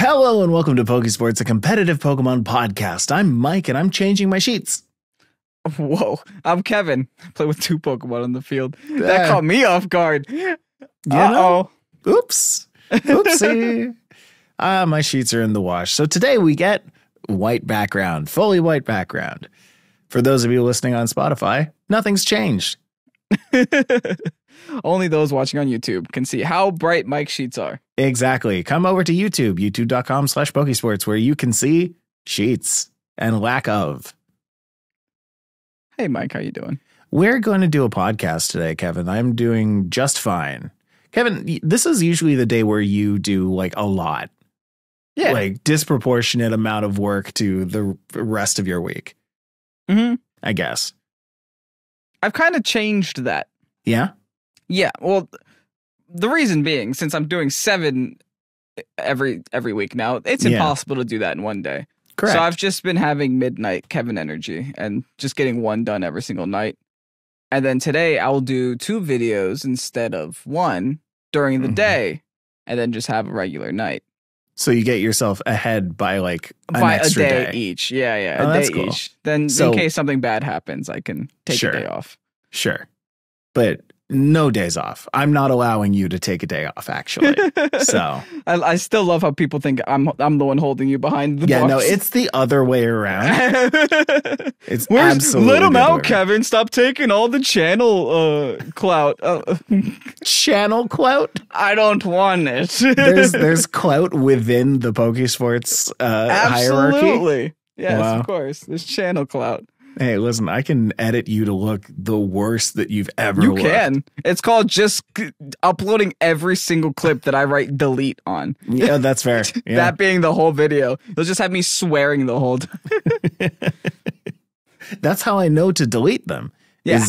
Hello and welcome to Pokésports, a competitive Pokemon podcast. I'm Mike and I'm changing my sheets. Whoa, I'm Kevin. Play with two Pokemon on the field. That caught me off guard. Uh-oh. Oops. Oopsie. My sheets are in the wash. So today we get white background, fully white background. For those of you listening on Spotify, nothing's changed. Only those watching on YouTube can see how bright Mike's sheets are. Exactly. Come over to YouTube, youtube.com/Pokésports, where you can see sheets and lack of. Hey, Mike, how you doing? We're going to do a podcast today, Kevin. I'm doing just fine. Kevin, this is usually the day where you do like a lot. Yeah. Like disproportionate amount of work to the rest of your week. Mm-hmm. I guess. I've kind of changed that. Yeah? Yeah, well, the reason being, since I'm doing 7 every week now, it's impossible to do that in one day. Correct. So I've just been having midnight Kevin energy and just getting one done every single night. And then today I'll do 2 videos instead of 1 during the day and then just have a regular night. So you get yourself ahead by like an extra a day day each. Yeah, oh, a day cool. each. Then in case something bad happens, I can take a day off. Sure. But no days off. I'm not allowing you to take a day off, actually. So I still love how people think I'm the one holding you behind the box. No, it's the other way around. It's absolutely let him out, Kevin. Stop taking all the channel clout. Channel clout? I don't want it. there's clout within the Pokésports hierarchy. Absolutely. Yes, wow. Of course. There's channel clout. Hey, listen, I can edit you to look the worst that you've ever looked. You can. It's called just uploading every single clip that I write delete on. Yeah, that's fair. Yeah. That being the whole video. You'll just have me swearing the whole time. That's how I know to delete them. Yeah.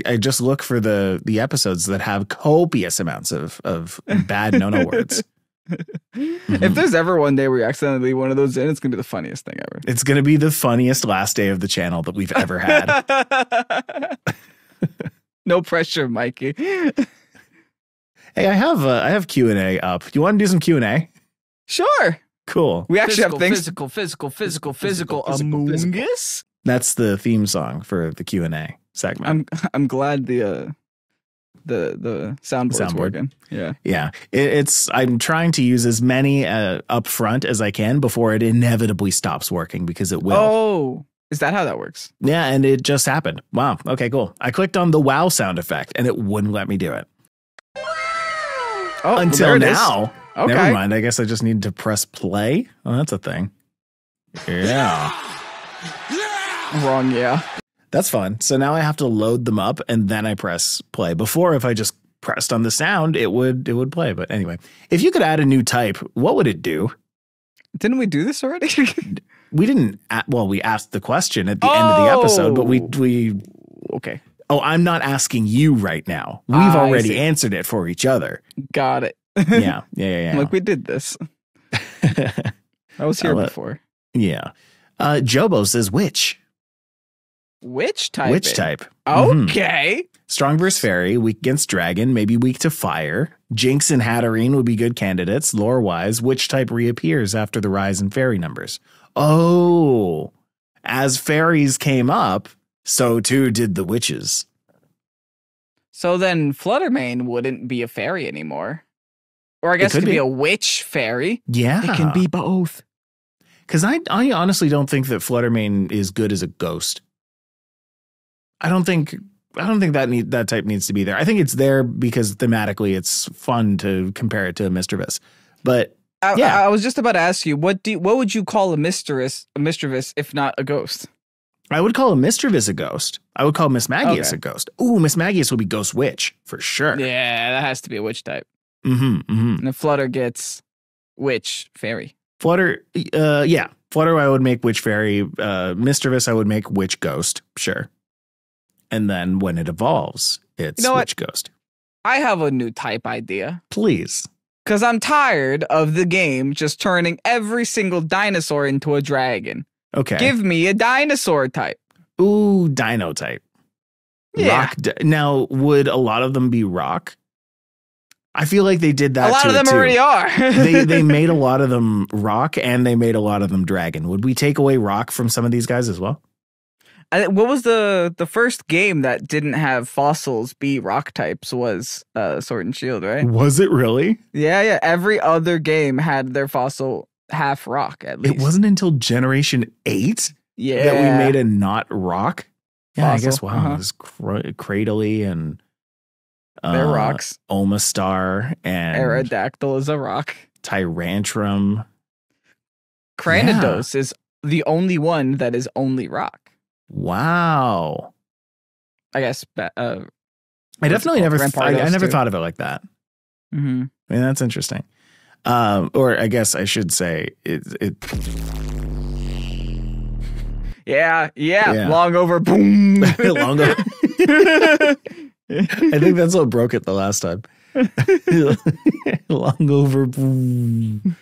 I just look for the episodes that have copious amounts of bad no-no words. If there's ever one day where you accidentally leave one of those in, it's gonna be the funniest thing ever. It's gonna be the funniest last day of the channel that we've ever had. No pressure, Mikey. Hey, I have Q&A up. Do you want to do some Q&A? Sure. Cool. We actually have things. Physical. Amoonguss. That's the theme song for the Q&A segment. I'm glad the soundboard's working. Yeah. I'm trying to use as many up front as I can before it inevitably stops working, because it will. Oh, is that how that works? Yeah, and it just happened. Wow. Okay, cool. I clicked on the wow sound effect and it wouldn't let me do it. Oh, until now. Okay. Never mind. I guess I just need to press play. Oh, that's a thing. Yeah. Wrong. Yeah. That's fun. So now I have to load them up and then I press play. Before, if I just pressed on the sound, it would play. But anyway, if you could add a new type, what would it do? Didn't we do this already? We didn't. Well, we asked the question at the end of the episode, but we okay. Oh, I'm not asking you right now. We've already answered it for each other. Got it. Yeah. Like we did this. I was here before. Yeah. Jobo says which? Which type? Which type? Okay. Strong versus Fairy, weak against Dragon, maybe weak to Fire. Jinx and Hatterene would be good candidates. Lore-wise, which type reappears after the rise in Fairy numbers? Oh, as Fairies came up, so too did the Witches. So then Fluttermane wouldn't be a fairy anymore. Or I guess it could be a witch fairy. Yeah. It can be both. Because I honestly don't think that Fluttermane is good as a ghost. I don't think that type needs to be there. I think it's there because thematically it's fun to compare it to a Mischievous. But I was just about to ask you, what would you call a Mischievous if not a ghost? I would call a Mischievous a ghost. I would call Miss Magius a ghost. Ooh, Miss Magius would be Ghost Witch for sure. Yeah, that has to be a witch type. And then Flutter gets witch fairy. Flutter, Flutter I would make witch fairy. Mischievous I would make witch ghost. Sure. And then when it evolves, it's witch ghost. I have a new type idea. Please. Because I'm tired of the game just turning every single dinosaur into a dragon. Okay. Give me a dinosaur type. Ooh, dino type. Yeah. Rock. Now, would a lot of them be rock? I feel like they did that. A lot of them too. already are. they made a lot of them rock, and they made a lot of them dragon. Would we take away rock from some of these guys as well? What was the first game that didn't have fossils be rock types was Sword and Shield, right? Was it really? Yeah. Every other game had their fossil half rock at least. It wasn't until Generation 8 that we made a not rock. Yeah, fossil. I guess, wow, it was Cradley and they're rocks. Omastar and Aerodactyl is a rock. Tyrantrum. Cranidos is the only one that is only rock. Wow. I guess I definitely never I never thought of it like that. Mm-hmm. I mean, that's interesting. Or I guess I should say it Yeah. Long over boom. Long over. I think that's what broke it the last time. Long over boom.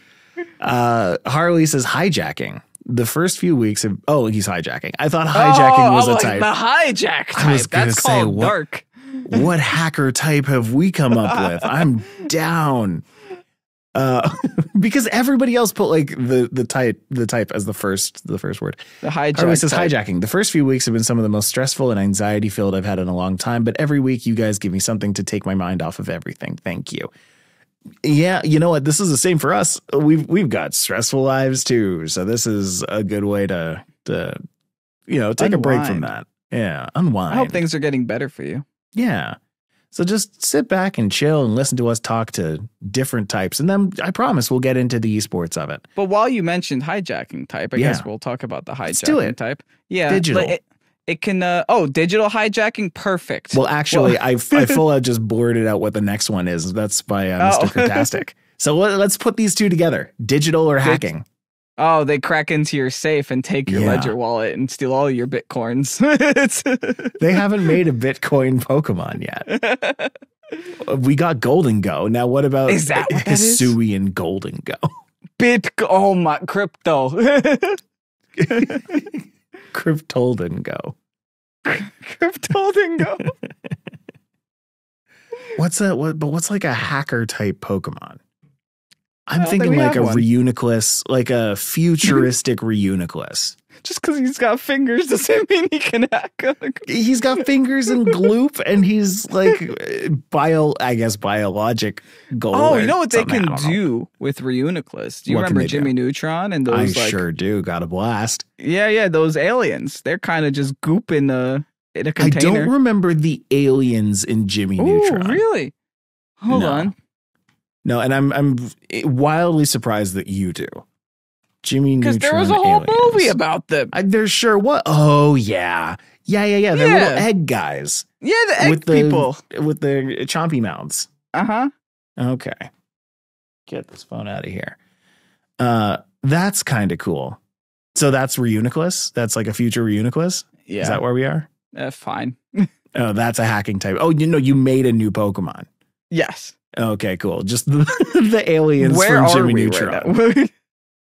Harley says hijacking. The first few weeks of he's hijacking. I thought hijacking was a type. The hijack type. That's called dark. What hacker type have we come up with? I'm down. Because everybody else put like the type as the first word. The hijack. Harley says hijacking. The first few weeks have been some of the most stressful and anxiety filled I've had in a long time. But every week you guys give me something to take my mind off of everything. Thank you. Yeah, you know what? This is the same for us. We've got stressful lives too, so this is a good way to take unwind. A break from that. Yeah, unwind. I hope things are getting better for you. Yeah, so just sit back and chill and listen to us talk to different types, and then I promise we'll get into the esports of it. But while you mentioned hijacking type, I guess we'll talk about the hijacking type. Yeah, digital. It can, digital hijacking, perfect. Well, actually, I full out just blurted out what the next one is. That's by Mr. Kratastic. So let's put these two together, digital or hacking. Oh, they crack into your safe and take your Ledger wallet and steal all your Bitcoins. They haven't made a Bitcoin Pokemon yet. We got Golden Go. Now, what about Hisuian Golden Go? Oh my, crypto. Cryptolden Go. Cryptolden Go. What's that? What's like a hacker type Pokemon? I'm thinking like a Reuniclus, like a futuristic Reuniclus. Just because he's got fingers doesn't mean he can hack. He's got fingers and gloop, and he's like biologic gold. Oh, you know what they can do with Reuniclus? Do you remember Jimmy Neutron and those? I sure do. Got a blast. Yeah, those aliens. They're kind of just goop in a container. I don't remember the aliens in Jimmy Neutron. Really? Hold on. No, and I'm wildly surprised that you do. Jimmy Neutron. Because there was a whole movie about them. There sure was. Oh, yeah. They're little egg guys. Yeah, the egg people. With the chompy mouths. Uh-huh. Okay. Get this phone out of here. That's kind of cool. So that's Reuniclus? That's like a future Reuniclus? Yeah. Is that where we are? Fine. Oh, that's a hacking type. Oh, you made a new Pokemon. Yes. Okay, cool. Just the aliens from Jimmy Neutron. Right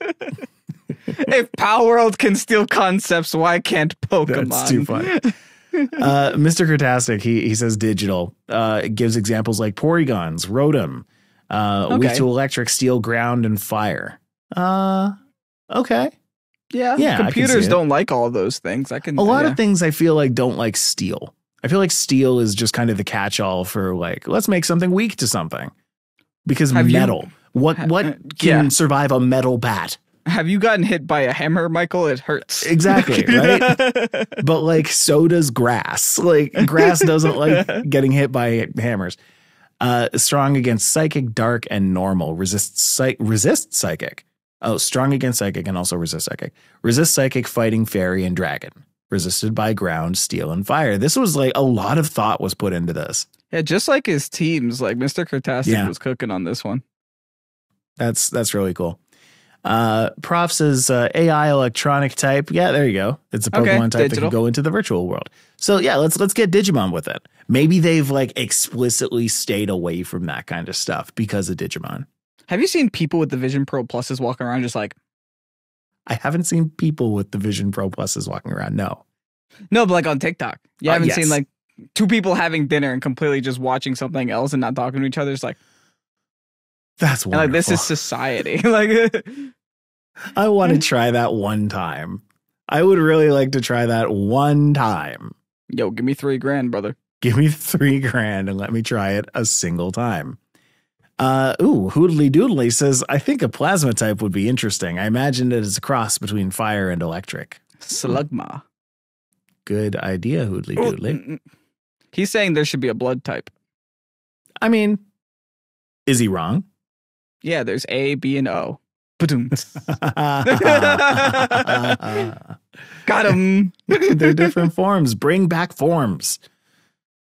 if Power World can steal concepts, why can't Pokemon? That's too funny. Mr. Kratastic, he says digital. It gives examples like Porygons, Rotom, weak to electric, steel, ground, and fire. Okay. Yeah. Computers don't like all those things. A lot of things I feel like don't like steel. I feel like steel is just kind of the catch-all for like, let's make something weak to something. Because metal. What can survive a metal bat? Have you gotten hit by a hammer, Michael? It hurts. Exactly, right? But like, so does grass. Like, grass doesn't like getting hit by hammers. Strong against psychic, dark, and normal. Resist psychic. Oh, strong against psychic and also resist psychic. Resist psychic, fighting, fairy, and dragon. Resisted by ground, steel, and fire. This was like a lot of thought was put into this. Yeah, just like his teams, like Mr. Kratastic was cooking on this one. That's really cool. Prof says AI electronic type. Yeah, there you go. It's a Pokemon type that can go into the virtual world. So yeah, let's get Digimon with it. Maybe they've like explicitly stayed away from that kind of stuff because of Digimon. Have you seen people with the Vision Pro Pluses walking around just like? I haven't seen people with the Vision Pro Pluses walking around. No, but like on TikTok, you haven't seen like two people having dinner and completely just watching something else and not talking to each other. It's like, That's And, wonderful. like, this is society. Like, I want to try that one time. I would really like to try that one time. yo, give me $3,000, brother. Give me $3,000 and let me try it a single time. Hoodly Doodly says, I think a plasma type would be interesting. I imagine it is a cross between fire and electric. Slugma. Good idea, Hoodly Doodly. He's saying there should be a blood type. I mean, is he wrong? Yeah, there's A, B, and O. Ba-doom. Got him. They're different forms. Bring back forms.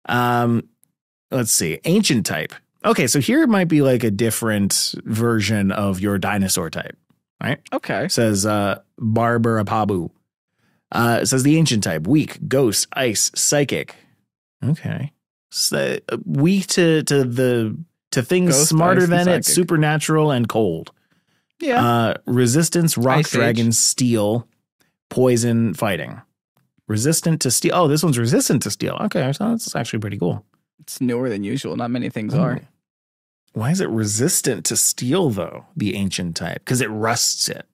Let's see. Ancient type. Okay, so here might be like a different version of your dinosaur type, right? Okay. Says Barbara Pabu. It says the ancient type: weak, ghost, ice, psychic. Okay, so, weak to things Ghost, smarter ice, and than it, psychic. supernatural and cold. Yeah. Resistance, rock, Ice Age. dragon, steel, poison, fighting. Resistant to steel. Oh, this one's resistant to steel. Okay, so that's actually pretty cool. It's newer than usual. Not many things are. Why is it resistant to steel though? The ancient type, because it rusts it.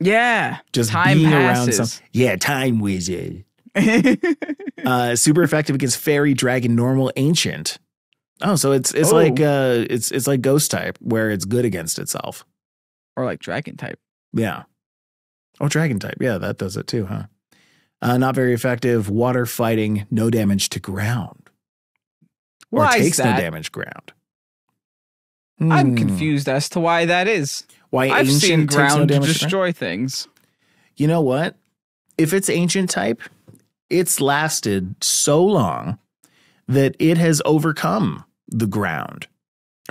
Yeah. Just Time being passes. around some. Yeah, time wizard. Super effective against fairy, dragon, normal, ancient. Oh, so it's like it's like ghost type where it's good against itself. Or like dragon type. Yeah. Oh, dragon type. Yeah, that does it too, huh? Not very effective. Water fighting, no damage to ground. Or Why is takes no that? damage ground. I'm confused as to why that is. Why I've ancient seen takes no ground damage to ground? destroy things. You know what? If it's ancient type, it's lasted so long that it has overcome the ground.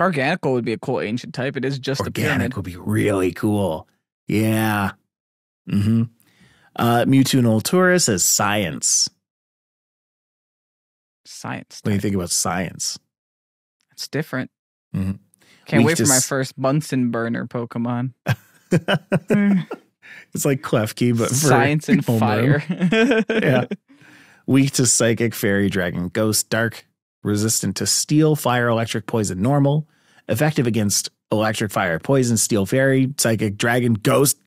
Organical would be a cool ancient type. It is just a Organic pyramid. would be really cool. Yeah. Mm-hmm. Mewtwo Noltura says science. Science What do you type. think about science? It's different. Mhm. Can't Weak wait to for my s- first Bunsen burner Pokemon. It's like Klefki, but for Science and homeroom. fire. Yeah. Weak to psychic, fairy, dragon, ghost, dark, resistant to steel, fire, electric, poison, normal, effective against electric, fire, poison, steel, fairy, psychic, dragon, ghost.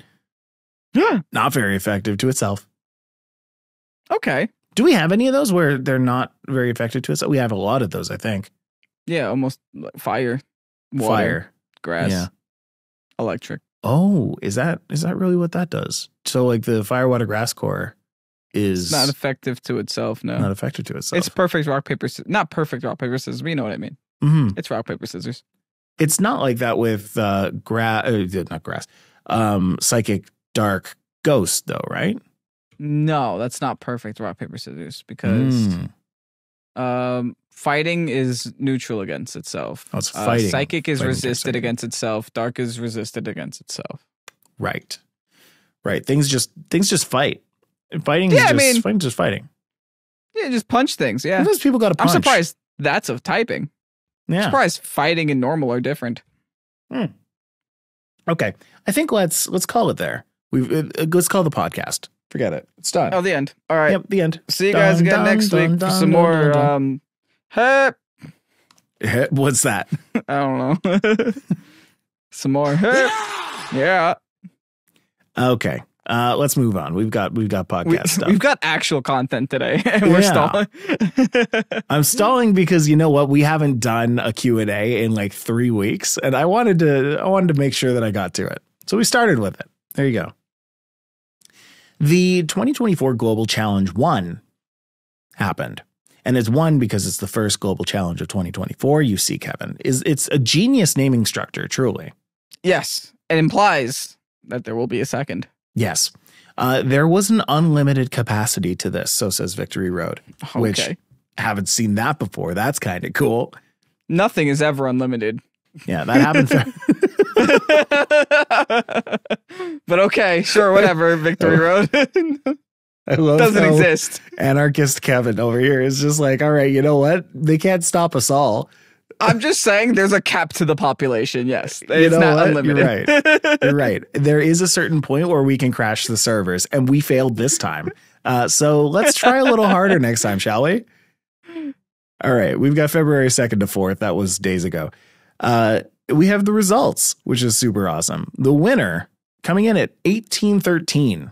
Not very effective to itself. Okay. Do we have any of those where they're not very effective to itself? We have a lot of those, I think. Yeah, almost like fire, water, Fire. grass, Yeah. electric. Oh, is that really what that does? So like the fire, water, grass core is It's not effective to itself, no. not effective to itself. It's perfect rock, paper, scissors. Not perfect rock, paper, scissors, but you know what I mean. Mhm. It's rock, paper, scissors. It's not like that with not grass, psychic, dark, ghost though, right? No, that's not perfect rock, paper, scissors because fighting is neutral against itself. Oh, it's fighting. Psychic is Fighting against resisted psychic. against itself. Dark is resisted against itself. Right. Things just fight. Fighting Yeah, I is mean- just fighting. Yeah, just punch things. Yeah. Sometimes people got to I'm punch. surprised that's of typing. I'm Yeah. surprised fighting and normal are different. Okay. I think let's call it there. Let's call the podcast. Forget it. It's done. Oh, the end. All right. Yep, the end. See you guys again next week for some more. Hey, What's that? I don't know. Some more. Hey. Yeah. Okay. Let's move on. We've got podcast stuff. We've got actual content today, and we're Yeah. stalling. I'm stalling because you know what? We haven't done a Q&A in like 3 weeks, and I wanted to make sure that I got to it. So we started with it. There you go. The 2024 Global Challenge 1 happened. And it's 1 because it's the first Global Challenge of 2024. You see, Kevin, it's a genius naming structure, truly. Yes, it implies that there will be a second. Yes. There was an unlimited capacity to this, so says Victory Road, which Okay. haven't seen that before. That's kind of cool. Nothing is ever unlimited. Yeah, that happened. But okay, sure, whatever. Victory Road I love doesn't how exist. Anarchist Kevin over here is just like, all right, you know what? They can't stop us all. I'm just saying there's a cap to the population. Yes, You it's know not what? unlimited. You're right. There is a certain point where we can crash the servers, and we failed this time. So let's try a little harder next time, shall we? All right. We've got February 2nd to 4th. That was days ago. we have the results, which is super awesome. The winner, coming in at 1813,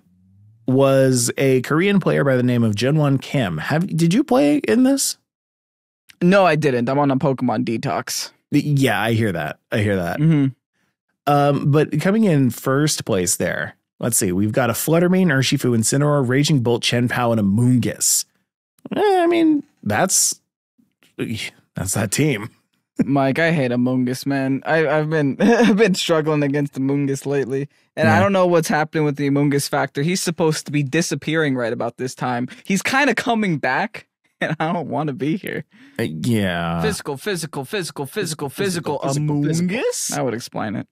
was a Korean player by the name of Jinwon Kim. Did you play in this? No, I didn't. I'm on a Pokemon detox. Yeah, I hear that. But coming in first place there, let's see. We've got a Fluttermane, Urshifu, Incineroar, Raging Bolt, Chien-Pao, and Amoonguss. I mean, that's that team. Mike, I hate Amoonguss, man. I've been struggling against Amoonguss lately, and I don't know what's happening with the Amoonguss factor. He's supposed to be disappearing right about this time. He's kind of coming back, and I don't want to be here. Yeah. Physical. Amoonguss? I would explain it.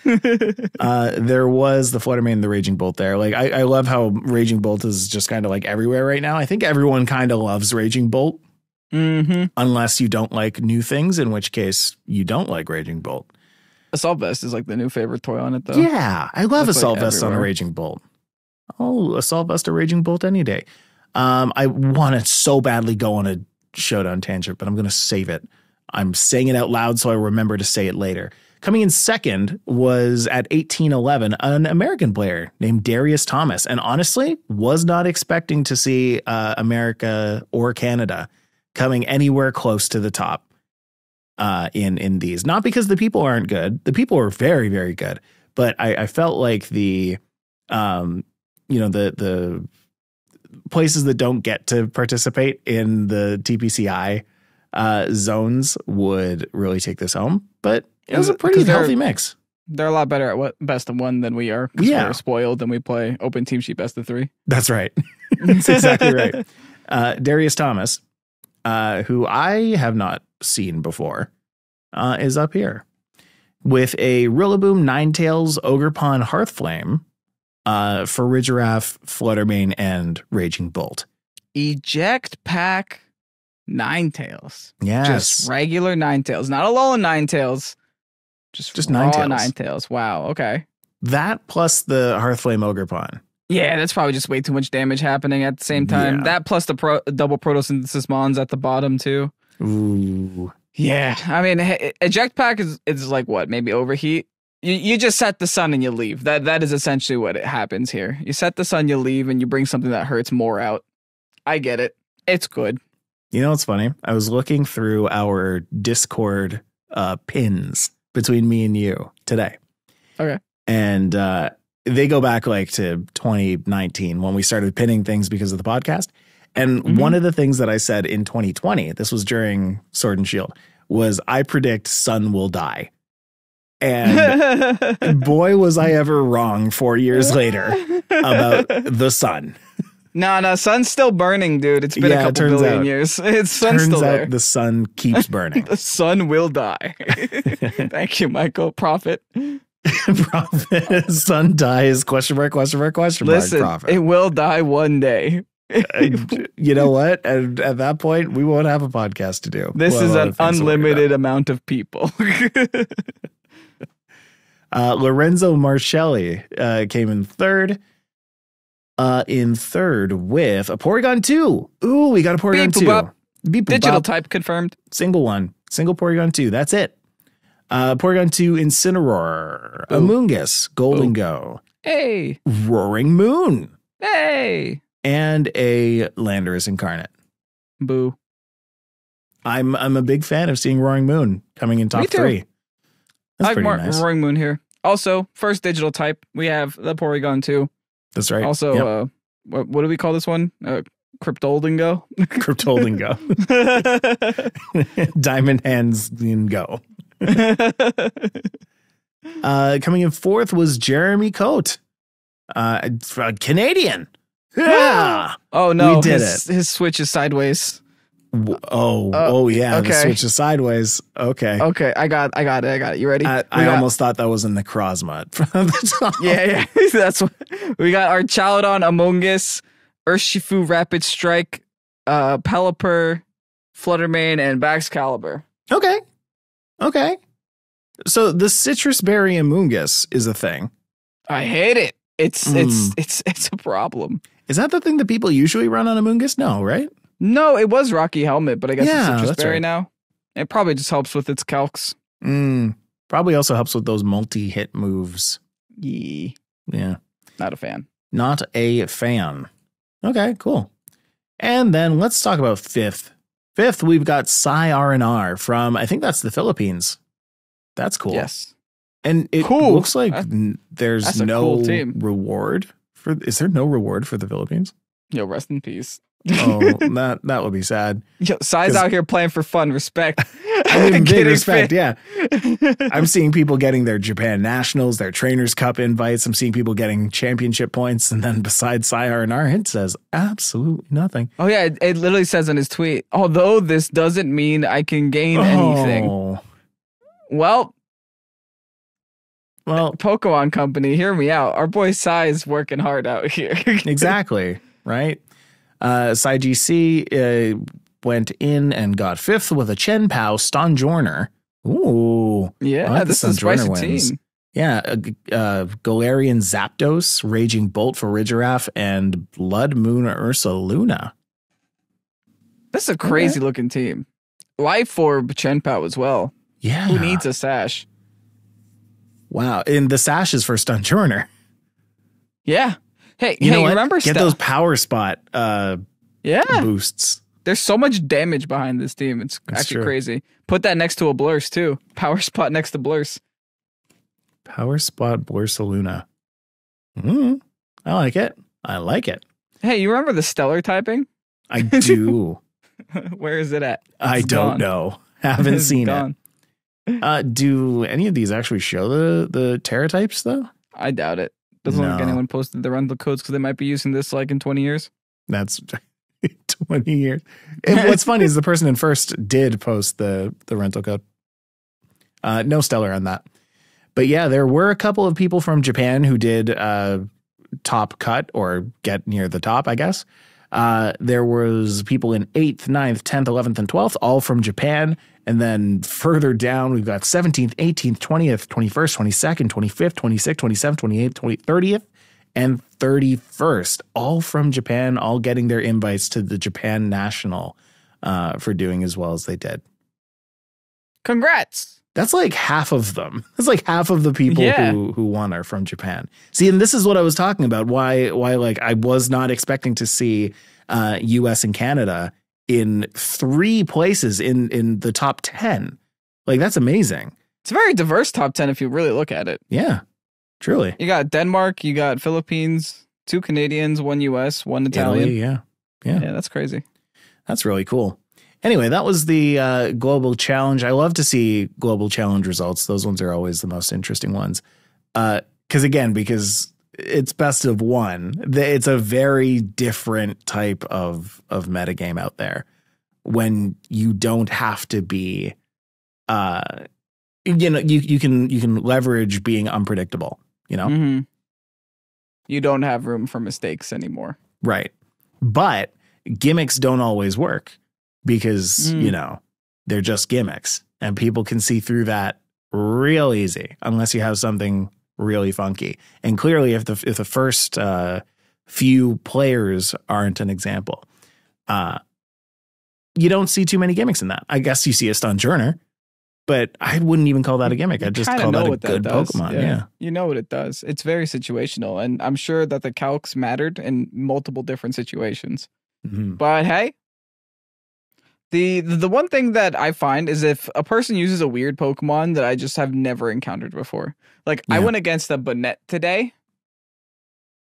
There was the Fluttermane and the Raging Bolt there. Like, I love how Raging Bolt is just kind of like everywhere right now. I think everyone kind of loves Raging Bolt. Unless you don't like new things, in which case you don't like Raging Bolt. Assault Vest is like the new favorite toy on it, though. Yeah, I love Assault Vest on a Raging Bolt. Oh, Assault Vest or Raging Bolt any day. I want to so badly go on a Showdown tangent, but I'm going to save it. I'm saying it out loud so I remember to say it later. Coming in second was at 1811, an American player named Darius Thomas. And honestly, was not expecting to see America or Canada coming anywhere close to the top in these. Not because the people aren't good. The people are very, very good. But I felt like the places that don't get to participate in the TPCI zones would really take this home. But it was a pretty healthy mix. They're a lot better at best of one than we are. Yeah. We're spoiled and we play open team sheet best of 3. That's right. That's exactly right. Darius Thomas, who I have not seen before, is up here with a Rillaboom, Ninetales, Ogerpon, Hearthflame, Farigiraf, Fluttermane, and Raging Bolt. Eject Pack Ninetales. Yes. Just regular Ninetales. Not a Alolan Ninetales. Just Ninetales. Wow. Okay. That plus the Hearthflame Ogerpon. Yeah, that's probably just way too much damage happening at the same time. Yeah. That plus the double Photosynthesis Mons at the bottom, too. Ooh. Yeah. I mean, Eject Pack is like what? Maybe Overheat? You just set the sun and you leave. That is essentially what happens here. You set the sun, you leave, and you bring something that hurts more out. I get it. It's good. You know what's funny? I was looking through our Discord pins between me and you today. Okay. And they go back like to 2019 when we started pinning things because of the podcast. And one of the things that I said in 2020, this was during Sword and Shield, was I predict Sun will die. And boy, was I ever wrong 4 years later about the sun. No, sun's still burning, dude. It's been a couple billion years. It's sun's still there. The sun keeps burning. The sun will die. Thank you, Michael. Prophet. Prophet. Sun dies. Question mark. Listen, Prophet. It will die one day. You know what? At that point, we won't have a podcast to do. This is an unlimited amount of people. Lorenzo Marcelli came in third. With a Porygon 2. Ooh, we got a Porygon 2. Digital type confirmed. Single Porygon 2. That's it. Porygon 2 Incineroar. Amoonguss. Golden Go. Hey. Roaring Moon. Hey. And a Landorus Incarnate. Boo. I'm a big fan of seeing Roaring Moon coming in top 3. That's pretty nice. Roaring Moon here. Also, first digital type, we have the Porygon 2. That's right. Also, what do we call this one? Cryptolden-Go? Cryptolden-Go. Diamond Hands and Go. Coming in fourth was Jeremy Coate. Canadian. Yeah. Oh, no. We did it. His switch is sideways. Yeah. Okay. The switch is sideways. Okay. Okay. I got it. You ready? I almost thought that was in the Necrozma from the top. Yeah. That's what we got. Our Chaladon, Amoonguss, Urshifu, Rapid Strike, Pelipper, Fluttermane, and Baxcalibur. Okay. So the Citrus Berry Amoonguss is a thing. I hate it. It's a problem. Is that the thing that people usually run on Amoonguss? No, right? No, it was Rocky Helmet, but I guess it's Citrus Berry right. now. It probably just helps with its calcs. Probably also helps with those multi-hit moves. Yeah. Not a fan. Not a fan. Okay, cool. And then let's talk about fifth. Fifth, we've got Psy R&R from, I think that's the Philippines. That's cool. Yes. And it looks like there's no reward for. Is there no reward for the Philippines? Yo, rest in peace. Oh, that would be sad. Yo, Psy's out here playing for fun. Respect. I mean, big respect. Yeah. I'm seeing people getting their Japan Nationals, their Trainers Cup invites. I'm seeing people getting championship points. And then besides Psy R&R, it says absolutely nothing. Oh, yeah. It literally says in his tweet, although this doesn't mean I can gain anything. Well, Pokemon Company, hear me out. Our boy Psy is working hard out here. Exactly. Right. Psy GC went in and got fifth with a Chen Pao Stonjourner. Ooh. Yeah, like this is a spicy team. Yeah. Galarian Zapdos, Raging Bolt for Ridgiraff, and Blood Moon Ursaluna. That's a crazy looking team. Life Orb Chen Pao as well. Yeah. Who needs a sash? Wow. And the sash is for Stonjourner. Yeah. Hey, remember Get those power spot boosts. There's so much damage behind this team. It's actually crazy. Put that next to a Blurs too. Power spot next to Blurs. Power spot Blursaluna. I like it. I like it. Hey, you remember the stellar typing? I do. Where is it at? I don't know. Haven't seen it. Do any of these actually show the Terra types though? I doubt it. Doesn't look like anyone posted the rental codes because they might be using this like in 20 years. That's 20 years. And what's funny is the person in first did post the rental code. No stellar on that. But yeah, there were a couple of people from Japan who did top cut or get near the top, I guess. There was people in 8th, 9th, 10th, 11th, and 12th, all from Japan. And then further down, we've got 17th, 18th, 20th, 21st, 22nd, 25th, 26th, 27th, 28th, 30th, and 31st, all from Japan, all getting their invites to the Japan National for doing as well as they did. Congrats. That's like half of them. That's like half of the people who won are from Japan. See, and this is what I was talking about. Why like I was not expecting to see US and Canada in 3 places in the top 10. Like, that's amazing. It's a very diverse top 10 if you really look at it. Yeah, truly. You got Denmark, you got Philippines, 2 Canadians, 1 US, 1 Italian. Italy, yeah, that's crazy. That's really cool. Anyway, that was the Global Challenge. I love to see Global Challenge results. Those ones are always the most interesting ones. Because it's best of one. It's a very different type of metagame out there when you don't have to be, you can leverage being unpredictable, Mm-hmm. You don't have room for mistakes anymore. Right. But gimmicks don't always work because, they're just gimmicks and people can see through that real easy unless you have something really funky. And clearly if the first few players aren't an example, you don't see too many gimmicks in that. I guess you see a Stonjourner, but I wouldn't even call that a gimmick. I just call that a good Pokemon. Yeah. You know what it does. It's very situational. And I'm sure that the calcs mattered in multiple different situations. Mm-hmm. But hey, the one thing that I find is if a person uses a weird Pokemon that I just have never encountered before. Like I went against a Bonnet today.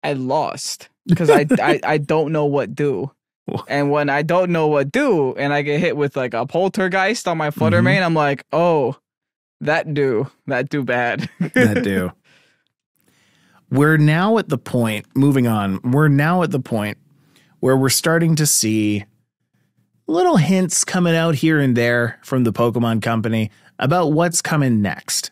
I lost because I don't know what do. And when I don't know what do and I get hit with like a Poltergeist on my Flutter Mane, I'm like, oh, that do bad. That do. We're now at the point, moving on, we're now at the point where we're starting to see little hints coming out here and there from the Pokemon Company about what's coming next.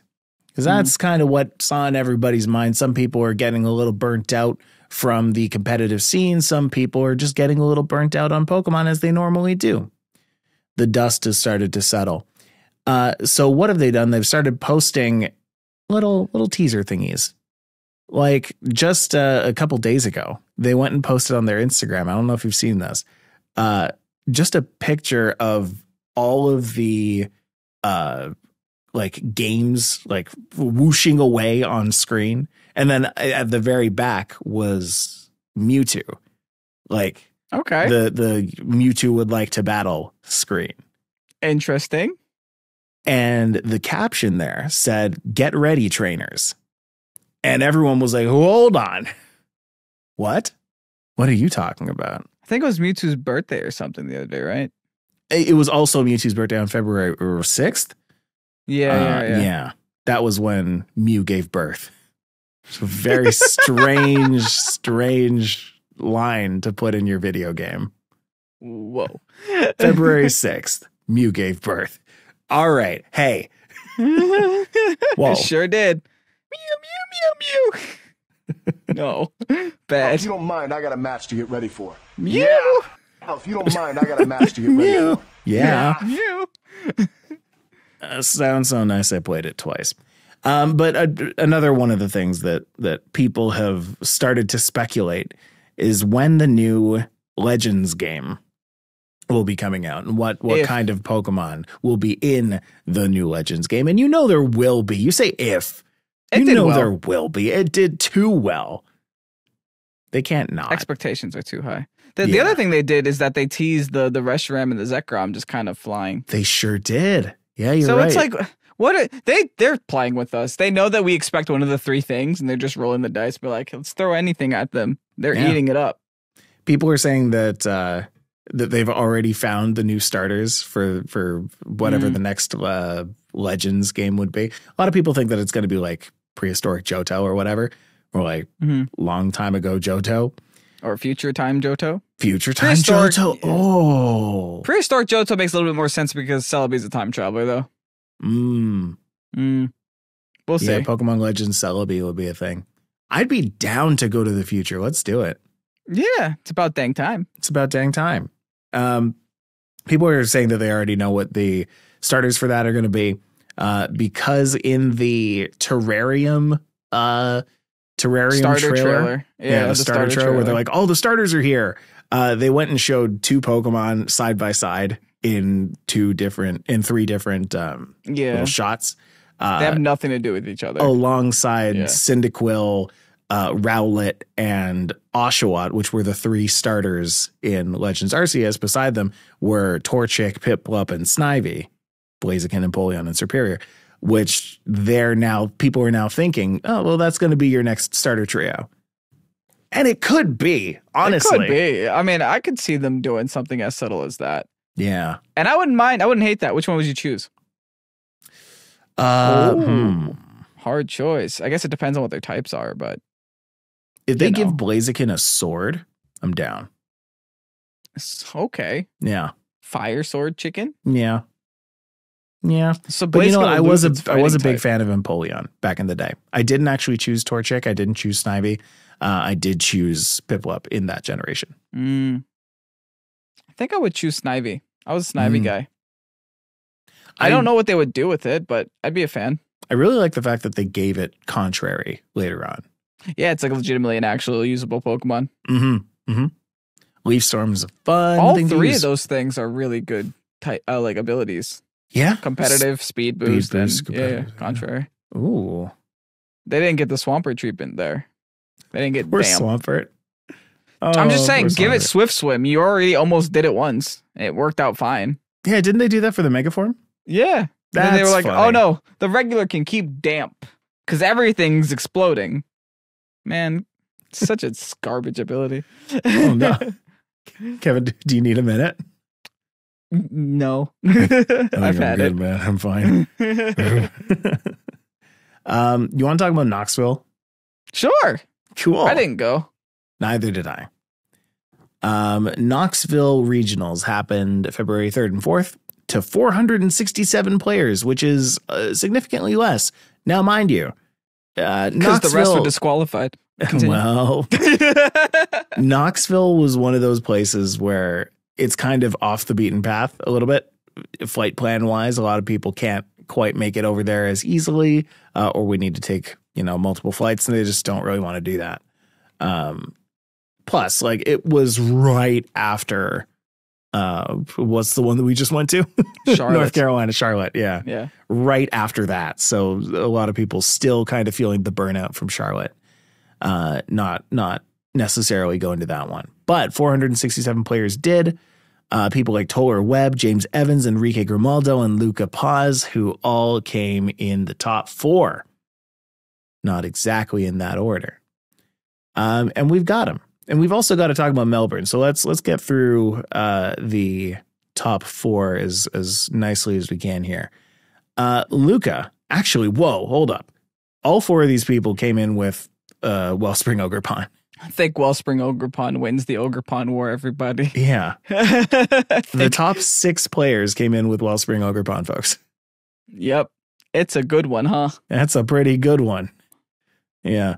Because that's kind of what's on everybody's mind. Some people are getting a little burnt out from the competitive scene. Some people are just getting a little burnt out on Pokemon as they normally do. The dust has started to settle. So what have they done? They've started posting little teaser thingies. Like just a couple days ago, they went and posted on their Instagram. I don't know if you've seen this. Just a picture of all of the like games like whooshing away on screen, and then at the very back was Mewtwo, like Okay. the Mewtwo would like to battle screen. Interesting. And the caption there said, "Get ready, trainers." And everyone was like, hold on. What? What are you talking about? I think it was Mewtwo's birthday or something the other day, right? It was also Mewtwo's birthday on February 6th. Yeah. That was when Mew gave birth. It's a very strange line to put in your video game. Whoa. February 6th, Mew gave birth. All right. Hey. Whoa. Sure did. Mew. No. Bad. If you don't mind, I got a match to get ready for. Mew. Yeah. If you don't mind, I got a match to get ready for. Yeah. Mew. Sounds so nice. I played it twice. But another one of the things that people have started to speculate is when the new Legends game will be coming out and what kind of Pokemon will be in the new Legends game. And you know there will be. You say if. You know well. There will be. It did too well. They can't not. Expectations are too high. The other thing they did is that they teased the Reshiram and the Zekrom just kind of flying. They sure did. Yeah, you're right. So it's like, they're playing with us. They know that we expect one of the three things, and they're just rolling the dice. Be like, let's throw anything at them. They're eating it up. People are saying that they've already found the new starters for whatever the next Legends game would be. A lot of people think that it's going to be like prehistoric Johto or whatever, or like long time ago Johto. Or future time Johto. Future time Johto. Oh. Prehistoric Johto makes a little bit more sense because Celebi's a time traveler, though. We'll see. Yeah, Pokemon Legends Celebi will be a thing. I'd be down to go to the future. Let's do it. Yeah, it's about dang time. People are saying that they already know what the starters for that are going to be because in the Terrarium trailer. Yeah, the starter trailer where they're like, oh, the starters are here. They went and showed two Pokemon side by side in three different little shots. They have nothing to do with each other. Alongside Cyndaquil, Rowlet, and Oshawott, which were the three starters in Legends Arceus. Beside them were Torchic, Piplup, and Snivy, Blaziken, Empoleon, and Serperior, which people are now thinking, oh, well, that's going to be your next starter trio. And it could be, honestly. It could be. I mean, I could see them doing something as subtle as that. Yeah. And I wouldn't mind. I wouldn't hate that. Which one would you choose? Hard choice. I guess it depends on what their types are, but if they give Blaziken a sword, I'm down. Okay. Yeah. Fire sword chicken? Yeah. Yeah. So but you know what? I was a big fan of Empoleon back in the day. I didn't actually choose Torchic. I didn't choose Snivy. I did choose Piplup in that generation. I think I would choose Snivy. I was a Snivy guy. I don't know what they would do with it, but I'd be a fan. I really like the fact that they gave it Contrary later on. Yeah, it's like legitimately an actual usable Pokemon. Leaf Storm is a fun All thing three to use. of those things are really good like abilities. Yeah. Competitive, speed boost, and Contrary. Ooh. They didn't get the Swampert treatment there. They didn't get Swampert. Oh, I'm just saying, give it Swift Swim. You already almost did it once. It worked out fine. Yeah, didn't they do that for the Megaform? Yeah. And they were like, oh no, the regular can keep damp because everything's exploding. Man, such a garbage ability. Oh no. Kevin, do you need a minute? No. I've had it. Man. I'm fine. You want to talk about Knoxville? Sure. Cool. I didn't go. Neither did I. Knoxville Regionals happened February 3rd and 4th to 467 players, which is significantly less. Now, mind you, because the rest were disqualified. Continue. Well, Knoxville was one of those places where it's kind of off the beaten path a little bit. Flight plan wise, a lot of people can't quite make it over there as easily, or we need to take, multiple flights, and they just don't really want to do that. Plus, like, it was right after What's the one that we just went to? Charlotte. North Carolina, Charlotte. Yeah. Yeah. Right after that. So a lot of people still kind of feeling the burnout from Charlotte. Not necessarily going to that one, but 467 players did. People like Toller Webb, James Evans, Enrique Grimaldo, and Luca Paz, who all came in the top 4. Not exactly in that order. And we've got them. And we've also got to talk about Melbourne. So let's get through the top 4 as nicely as we can here. Luca, actually, whoa, hold up. All 4 of these people came in with Wellspring Ogerpon. I think Wellspring Ogerpon wins the Ogerpon war, everybody. Yeah. The top 6 players came in with Wellspring Ogerpon, folks. Yep. It's a good one, huh? That's a pretty good one. Yeah.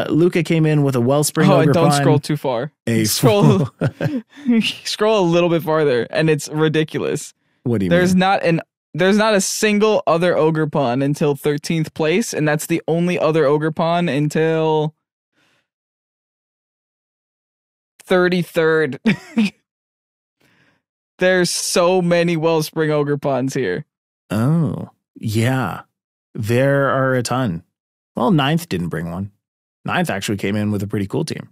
Luca came in with a Wellspring Ogerpon. And don't scroll too far. Scroll a little bit farther, and it's ridiculous. What do you mean? There's not a single other Ogerpon until 13th place, and that's the only other Ogerpon until 33rd. There's so many Wellspring Ogerpons here. Oh, yeah. There are a ton. Well, 9th didn't bring one. 9th actually came in with a pretty cool team.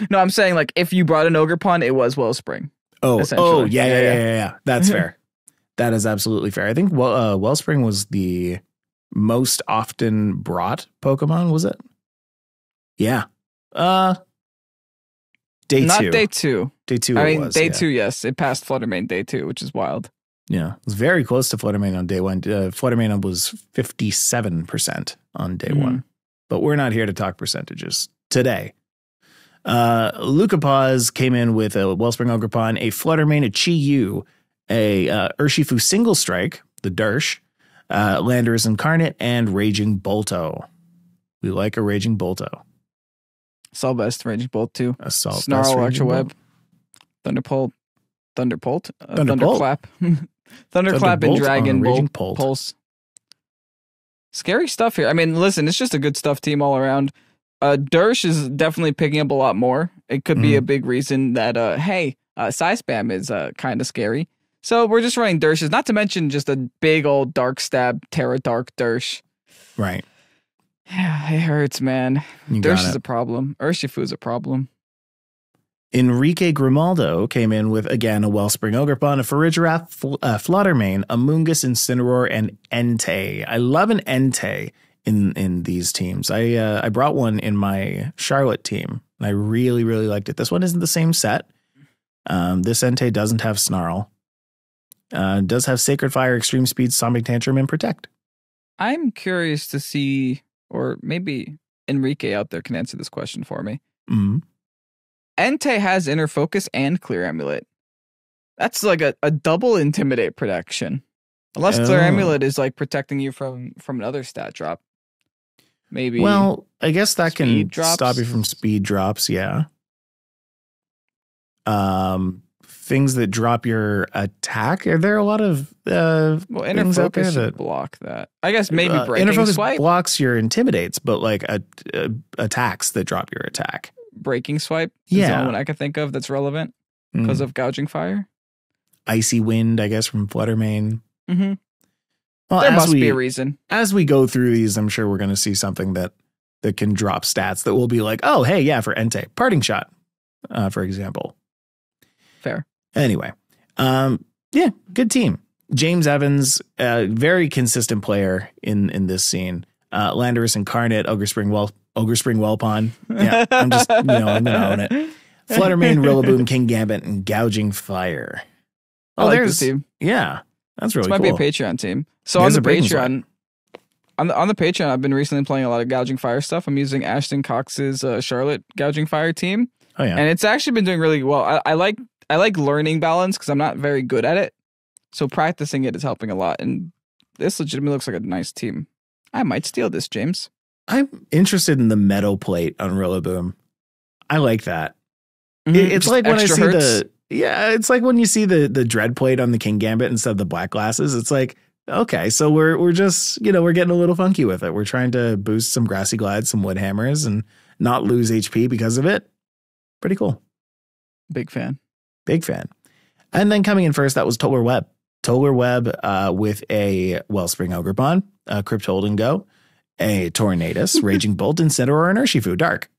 No, I'm saying, like, if you brought an Ogerpon, it was Wellspring. Yeah. That's fair. That is absolutely fair. I think Wellspring was the most often brought Pokemon, was it? Yeah. Day 2. Not day 2. Day 2 I mean, was. day 2, yes. It passed Fluttermane day 2, which is wild. Yeah. It was very close to Fluttermane on day 1. Fluttermane was 57% on day 1. But we're not here to talk percentages today. Luca Paz came in with a Wellspring Ogerpon, a Fluttermane, a Chi-Yu, a Urshifu Single Strike, the Dersh, Landorus Incarnate, and Raging Bolto. We like a Raging Bolto. Assault Vest, Raging Bolt 2. Assault Snarl, Vest, Electro Web. Thunderclap. Thunderclap and Dragon Bolt. Pulse. Scary stuff here. I mean, listen, it's just a good stuff team all around. Dersh is definitely picking up a lot more. It could be a big reason that, Psy Spam is kind of scary. So we're just running Dershes, not to mention just a big old Dark Stab, Terra Dark Dersh. Right. Yeah, it hurts, man. Dersh is a problem. Urshifu is a problem. Enrique Grimaldo came in with, again, a Wellspring Ogerpon, a Farigiraf, Fluttermane, Amoonguss, Incineroar, and Entei. I love an Entei in these teams. I brought one in my Charlotte team, and I really, really liked it. This one isn't the same set. This Entei doesn't have Snarl. Does have Sacred Fire, Extreme Speed, Sonic Tantrum, and Protect. I'm curious to see, or maybe Enrique out there can answer this question for me. Mm-hmm. Entei has Inner Focus and Clear Amulet. That's like a double Intimidate protection. Unless Clear Amulet is like protecting you from another stat drop. Maybe. Well, I guess that can drops. Stop you from speed drops, yeah. Things that drop your attack. Are there a lot of Inner Focus should block that? I guess maybe Breaking Inner Focus Swipe blocks your Intimidates, but like attacks that drop your attack. Breaking Swipe is the only one I can think of that's relevant because of Gouging Fire. Icy Wind, I guess, from Fluttermane. Mm-hmm. Well, there must be a reason. As we go through these, I'm sure we're going to see something that can drop stats that will be like, oh, hey, yeah, for Entei. Parting Shot, for example. Fair. Anyway, yeah, good team. James Evans, very consistent player in this scene. Landorus Incarnate, Ogre Spring Wellpon. Yeah, I'm just, I'm going to own it. Fluttermane, Rillaboom, King Gambit, and Gouging Fire. I like this team. Yeah, that's really cool. This might be a Patreon team. So on the Patreon, on the Patreon, I've been recently playing a lot of Gouging Fire stuff. I'm using Ashton Cox's Charlotte Gouging Fire team. Oh yeah, and it's actually been doing really well. I like learning balance because I'm not very good at it. So practicing it is helping a lot. And this legitimately looks like a nice team. I might steal this, James. I'm interested in the metal plate on Rillaboom. I like that. Mm-hmm. It's like when I see hertz. it's like when you see the dread plate on the King Gambit instead of the black glasses. It's like, okay, so we're just, we're getting a little funky with it. We're trying to boost some Grassy Glide, some Wood Hammers, and not lose HP because of it. Pretty cool. Big fan. Big fan. And then coming in first, that was Tolar Web. Tolar Web with a Wellspring Ogrepon, a Cryptold Go, a Tornadus, Raging Bolt, Incineroar, and Urshifu Dark.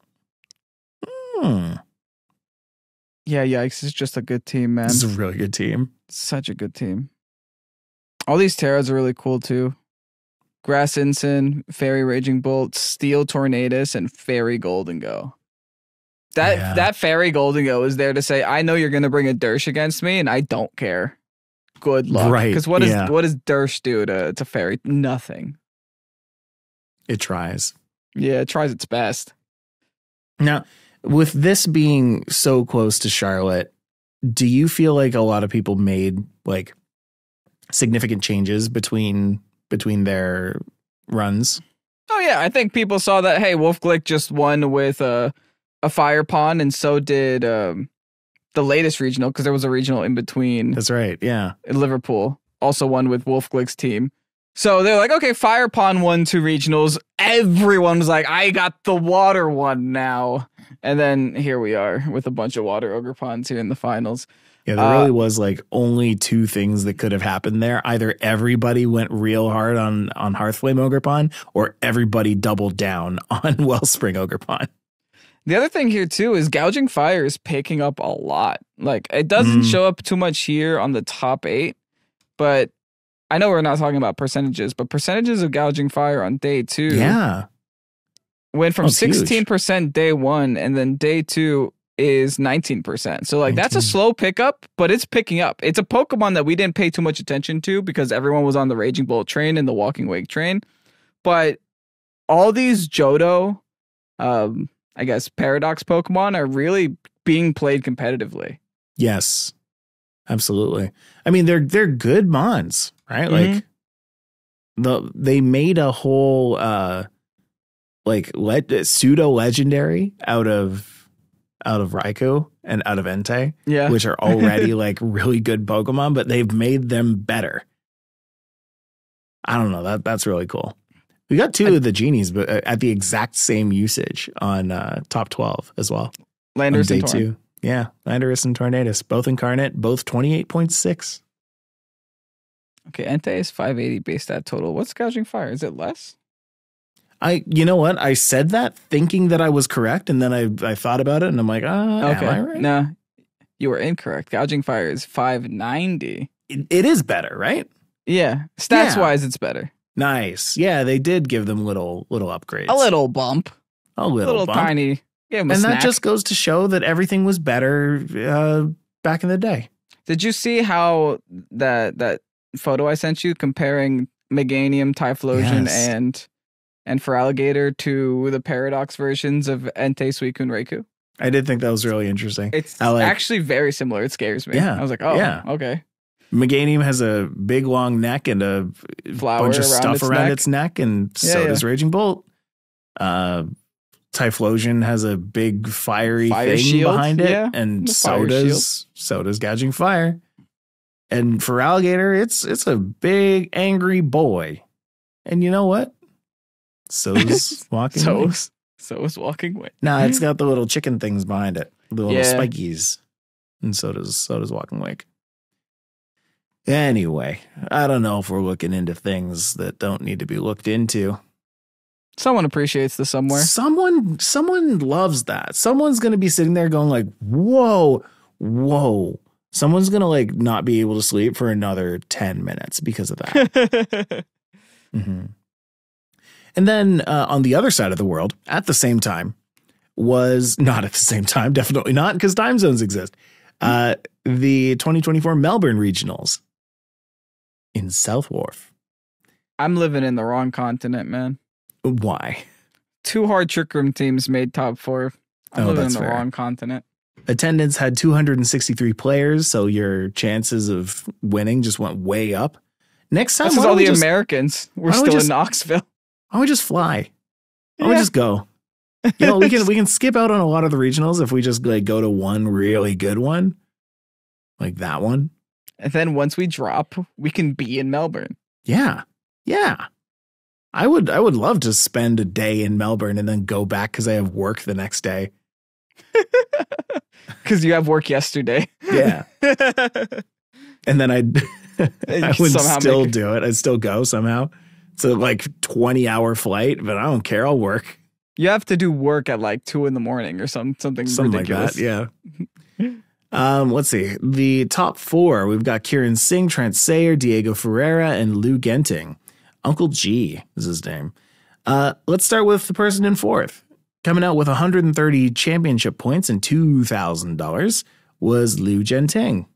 Yeah, Yikes is just a good team, man. This is a really good team. Such a good team. All these Terras are really cool, too. Grass Ensign, Fairy Raging Bolt, Steel Tornadus, and Fairy Golden Go. That Fairy Golden Go is there to say, I know you're going to bring a Dersh against me, and I don't care. Good luck. Right. Because what does Dersh do to Fairy? Nothing. It tries. Yeah, it tries its best. Now, with this being so close to Charlotte, do you feel like a lot of people made like significant changes between their runs? Oh, yeah. I think people saw that, hey, Wolfglick just won with a Fire Pond, and so did the latest regional, because there was a regional in between. That's right. Yeah. Liverpool also won with Wolfglick's team. So they're like, okay, Fire Pond won 2 regionals. Everyone was like, I got the water one now. And then here we are with a bunch of water Ogrepons here in the finals. Yeah, there really was like only 2 things that could have happened there. Either everybody went real hard on Hearthflame Ogrepon, or everybody doubled down on Wellspring Ogrepon. The other thing here, too, is Gouging Fire is picking up a lot. Like, it doesn't show up too much here on the top 8, but I know we're not talking about percentages, but percentages of Gouging Fire on day 2 went from 16% day 1, and then day 2 is 19%. So, like, that's a slow pickup, but it's picking up. It's a Pokemon that we didn't pay too much attention to because everyone was on the Raging Bolt train and the Walking Wake train. But all these Johto, I guess, Paradox Pokemon are really being played competitively. Yes, absolutely. I mean, they're good mons, right? Like they made a whole pseudo legendary out of Raikou and out of Entei, which are already like really good Pokemon, but they've made them better. I don't know. That's really cool. We got 2 of the genies, but at the exact same usage on top 12 as well. Landorus and Torn. 2. Yeah, Landorus and Tornadus, both incarnate, both 28.6. Okay, Entei is 580 base stat total. What's Gouging Fire? Is it less? You know what? I said that thinking that I was correct, and then I thought about it, and I'm like, am I right? No, you were incorrect. Gouging Fire is 590. It is better, right? Yeah, stats-wise, it's better. Nice. Yeah, they did give them little upgrades. A little bump. A little bump. Tiny. And that just goes to show that everything was better back in the day. Did you see how that photo I sent you comparing Meganium, Typhlosion, and Feraligatr to the Paradox versions of Entei, Suicune, and Raikou? I did think that was really interesting. It's actually very similar. It scares me. Yeah. I was like, okay. Meganium has a big long neck and a bunch of stuff around its neck, and so does Raging Bolt. Typhlosion has a big fiery thing shield behind it, and so does Gouging Fire. And for Alligator, it's a big angry boy. And you know what? So's Walking Wake. So is Walking Wake. Nah, it's got the little chicken things behind it, the little spikies, and so does Walking Wake. Anyway, I don't know if we're looking into things that don't need to be looked into. Someone appreciates this somewhere. Someone loves that. Someone's going to be sitting there going like, whoa. Someone's going to like not be able to sleep for another 10 minutes because of that. And then on the other side of the world, at the same time, not at the same time, definitely not, because time zones exist. The 2024 Melbourne Regionals in South Wharf. I'm living in the wrong continent, man. Why? 2 hard Trick Room teams made top 4. I'm living in the wrong continent. Attendance had 263 players, so your chances of winning just went way up. Next time, this is all the Americans. We're still in Knoxville. Why don't we just fly? Why don't we just go? You know, we can skip out on a lot of the regionals if we just like go to one really good one, like that one. And then once we drop, we can be in Melbourne. Yeah. I would love to spend a day in Melbourne and then go back because I have work the next day. Because you have work yesterday. Yeah. And then I would somehow still make it. do it. I'd still go somehow. It's a like 20-hour flight, but I don't care. I'll work. You have to do work at like 2 a.m. or something ridiculous. Like that. Yeah. Let's see. The top 4, we've got Kieran Singh, Trent Sayer, Diego Ferreira, and Lou Genting. Uncle G is his name. Let's start with the person in 4th. Coming out with 130 championship points and $2,000 was Lou Genting.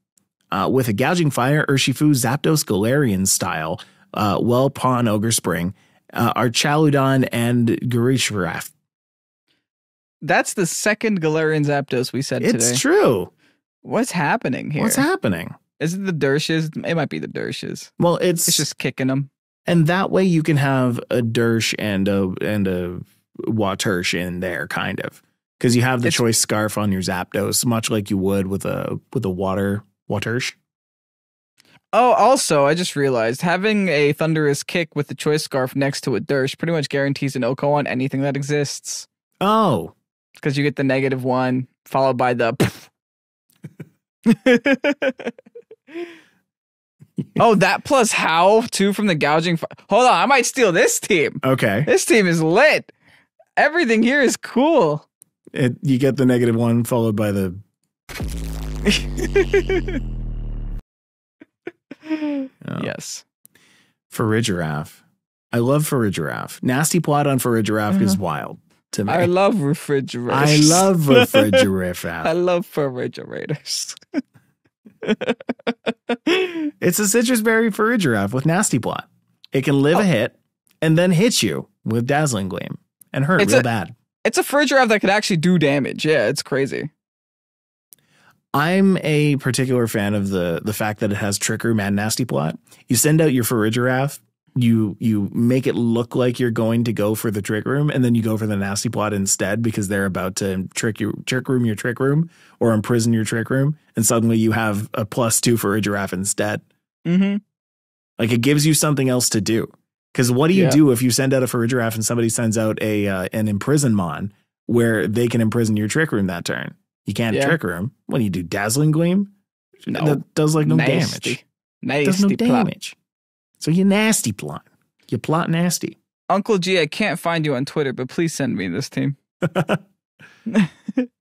With a Gouging Fire, Urshifu, Zapdos, Galarian style, Pawn, Ogre Spring, Archaludon, and Garishvaraf. That's the second Galarian Zapdos we said today. It's true. What's happening here? What's happening? Is it the Dershes? It might be the Dershes. Well, It's just kicking them. and that way you can have a Dersh and a Watersh in there, kind of, because you have the choice scarf on your Zapdos, much like you would with a Watersh. Oh, also, I just realized having a Thunderous Kick with the choice scarf next to a Dersh pretty much guarantees an OHKO on anything that exists. Oh, Because you get the -1 followed by the. Oh, that plus How too from the Gouging. Hold on, I might steal this team. okay. This team is lit. Everything here is cool. You get the -1 followed by the. Yes. Farigiraf. I love Farigiraf. Nasty Plot on Farigiraf is wild to me. I love refrigerators. I love Farigiraf. I love refrigerators. It's a citrus berry Farigiraf with Nasty Plot. It can live a hit and then hit you with Dazzling Gleam and hurt real bad. It's a Farigiraf that could actually do damage. Yeah, it's crazy. I'm a particular fan of the fact that it has Trick Room and Nasty Plot. You send out your Farigiraf, you make it look like you're going to go for the Trick Room, and then you go for the Nasty Plot instead because they're about to trick room your Trick Room or imprison your Trick Room, and suddenly you have a +2 Farigiraf instead. Mm-hmm. Like, it gives you something else to do. Because what do you do if you send out a Farigiraf and somebody sends out an Imprisonmon where they can imprison your Trick Room that turn? You can't Trick Room. What do you do? Dazzling Gleam? No. That does like no Nasty. damage. Nasty Does no plot. damage. So you nasty plot. You plot nasty. Uncle G, I can't find you on Twitter, but please send me this team.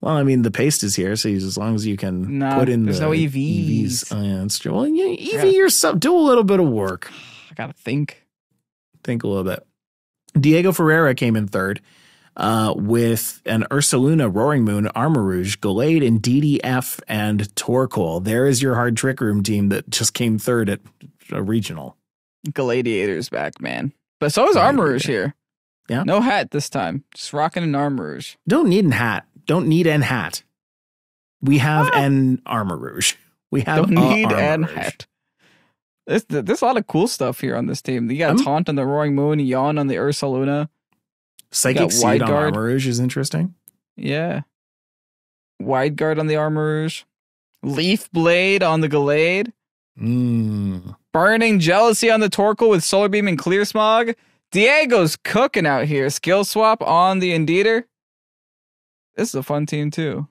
Well, I mean, the paste is here, so as long as you can put in there's the no EVs. Oh, yeah, that's true. Well, EV yourself. Do a little bit of work. I gotta think. Think a little bit. Diego Ferreira came in 3rd. With an Ursaluna, Roaring Moon, Armor Rouge, Gallade, and DDF and Torkoal. There is your hard Trick Room team that just came 3rd at a regional. Gladiator's back, man. But so is Armor Rouge here. Yeah. No hat this time. Just rocking an Armor Rouge. Don't need an hat. Don't need an hat. We have an Armor Rouge. We have Don't need an Rouge. hat. There's a lot of cool stuff here on this team. You got Taunt on the Roaring Moon, Yawn on the Ursaluna. Psychic Seed on Armor Rouge is interesting. Yeah. Wide Guard on the Armor Rouge. Leaf Blade on the Gallade. Burning Jealousy on the Torkoal with Solar Beam and Clear Smog. Diego's cooking out here. Skill Swap on the Indeedor. This is a fun team too.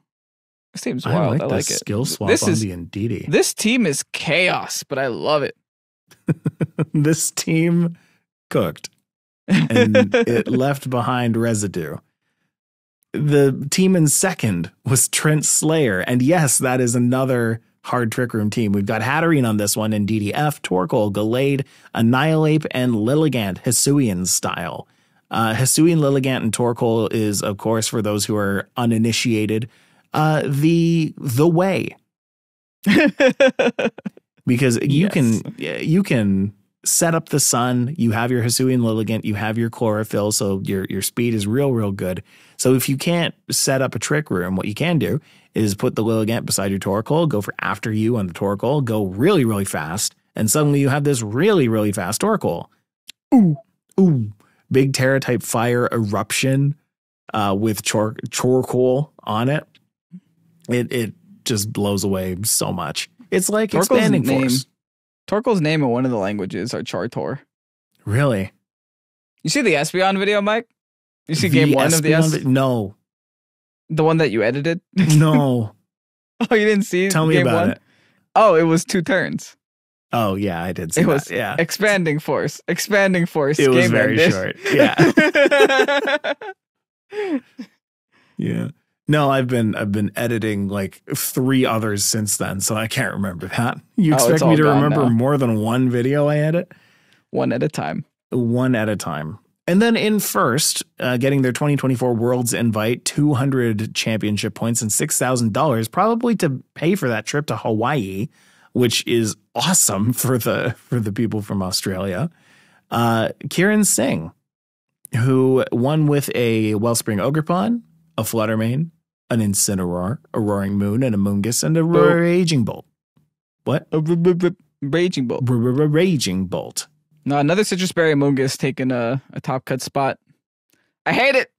This team's wild. I like it. Skill Swap on the Indeedor. This team is chaos, but I love it. This team cooked. And it left behind residue. The team in 2nd was Trent Slayer. And yes, that is another hard Trick Room team. We've got Hatterene on this one in DDF, Torkoal, Gallade, Annihilate, and Lilligant, Hisuian style. Hisuian, Lilligant, and Torkoal is, of course, for those who are uninitiated, the way. Because you can set up the sun, you have your Hisuian Lilligant, you have your chlorophyll, so your speed is real good. So if you can't set up a Trick Room, what you can do is put the Lilligant beside your Torkoal, go for After You on the Torkoal, go really fast, and suddenly you have this really fast Torkoal. Ooh. Big Terra type Fire Eruption with Torkoal on it. It just blows away so much. It's like Torkoal's Expanding Force. Torkoal's name in one of the languages are Chartor. Really? You see the Espeon video, Mike? You see game 1 of the No. The one that you edited? No. Oh, you didn't see Tell me game about one? it. Oh, it was 2 turns. Oh, yeah, I did see It that. was Yeah. expanding force. Expanding force. It was game very ended. short. Yeah. Yeah. No, I've been editing like 3 others since then, so I can't remember that. You it's expect all me to gone remember now. more than one video I edit? One at a time. One at a time. And then in first, getting their 2024 Worlds invite, 200 championship points and $6,000, probably to pay for that trip to Hawaii, which is awesome for the people from Australia. Kieran Singh, who won with a Wellspring Ogrepon, a Fluttermane, an Incineroar, a Roaring Moon, and a Amoonguss, and a Raging Bolt. What? Raging Bolt. Raging Bolt. No, another Citrus Berry Amoonguss taking a top cut spot. I hate it.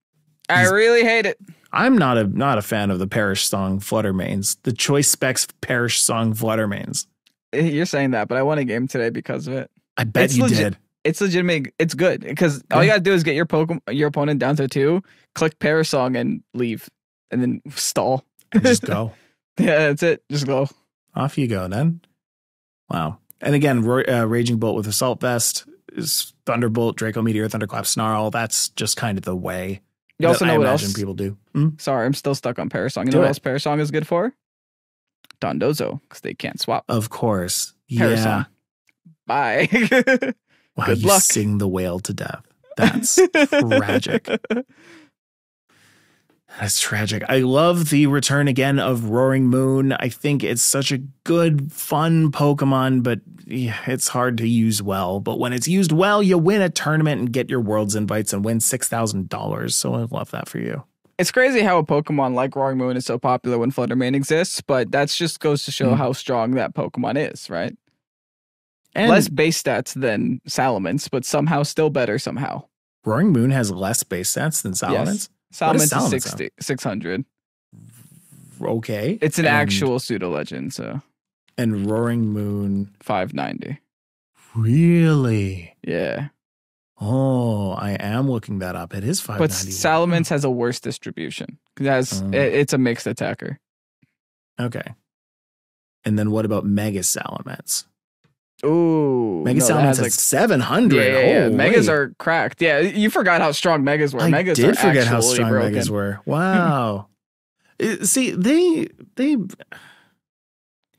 I really hate it. I'm not a fan of the Perish Song Fluttermanes, the Choice Specs Perish Song Fluttermanes. You're saying that, but I won a game today because of it. I bet you did. It's legitimate. It's good because all you gotta do is get your opponent down to 2, click Perish Song, and leave, and then stall. And just go. Yeah, that's it. Just go. Off you go then. Wow. And again, Raging Bolt with Assault Vest is Thunderbolt, Draco Meteor, Thunderclap, Snarl. That's just kind of the way. You also know I what imagine else people do. Sorry, I'm still stuck on Perish Song. You know what else Perish Song is good for? Dondozo, because they can't swap. Of course. Perish Yeah. Song. Bye. Wow, Good you luck. sing the whale to death. That's tragic. That's tragic. I love the return again of Roaring Moon. I think it's such a good, fun Pokemon, but yeah, it's hard to use well. But when it's used well, you win a tournament and get your Worlds invites and win $6,000. So I love that for you. It's crazy how a Pokemon like Roaring Moon is so popular when Fluttermane exists, but that just goes to show how strong that Pokemon is, right? And Less base stats than Salamence, but somehow still better somehow. Roaring Moon has less base stats than Salamence? Yes. What does Salamence is Salamence 600. Okay. It's an actual pseudo legend, so. And Roaring Moon 590. Really? Yeah. Oh, I am looking that up. It is 590. But Salamence has a worse distribution. It's a mixed attacker. Okay. And then what about Mega Salamence? Ooh. Mega Salamence has 700. Yeah. Holy. Megas are cracked. Yeah, you forgot how strong Megas were. I did forget how strong Megas were. Wow. See, they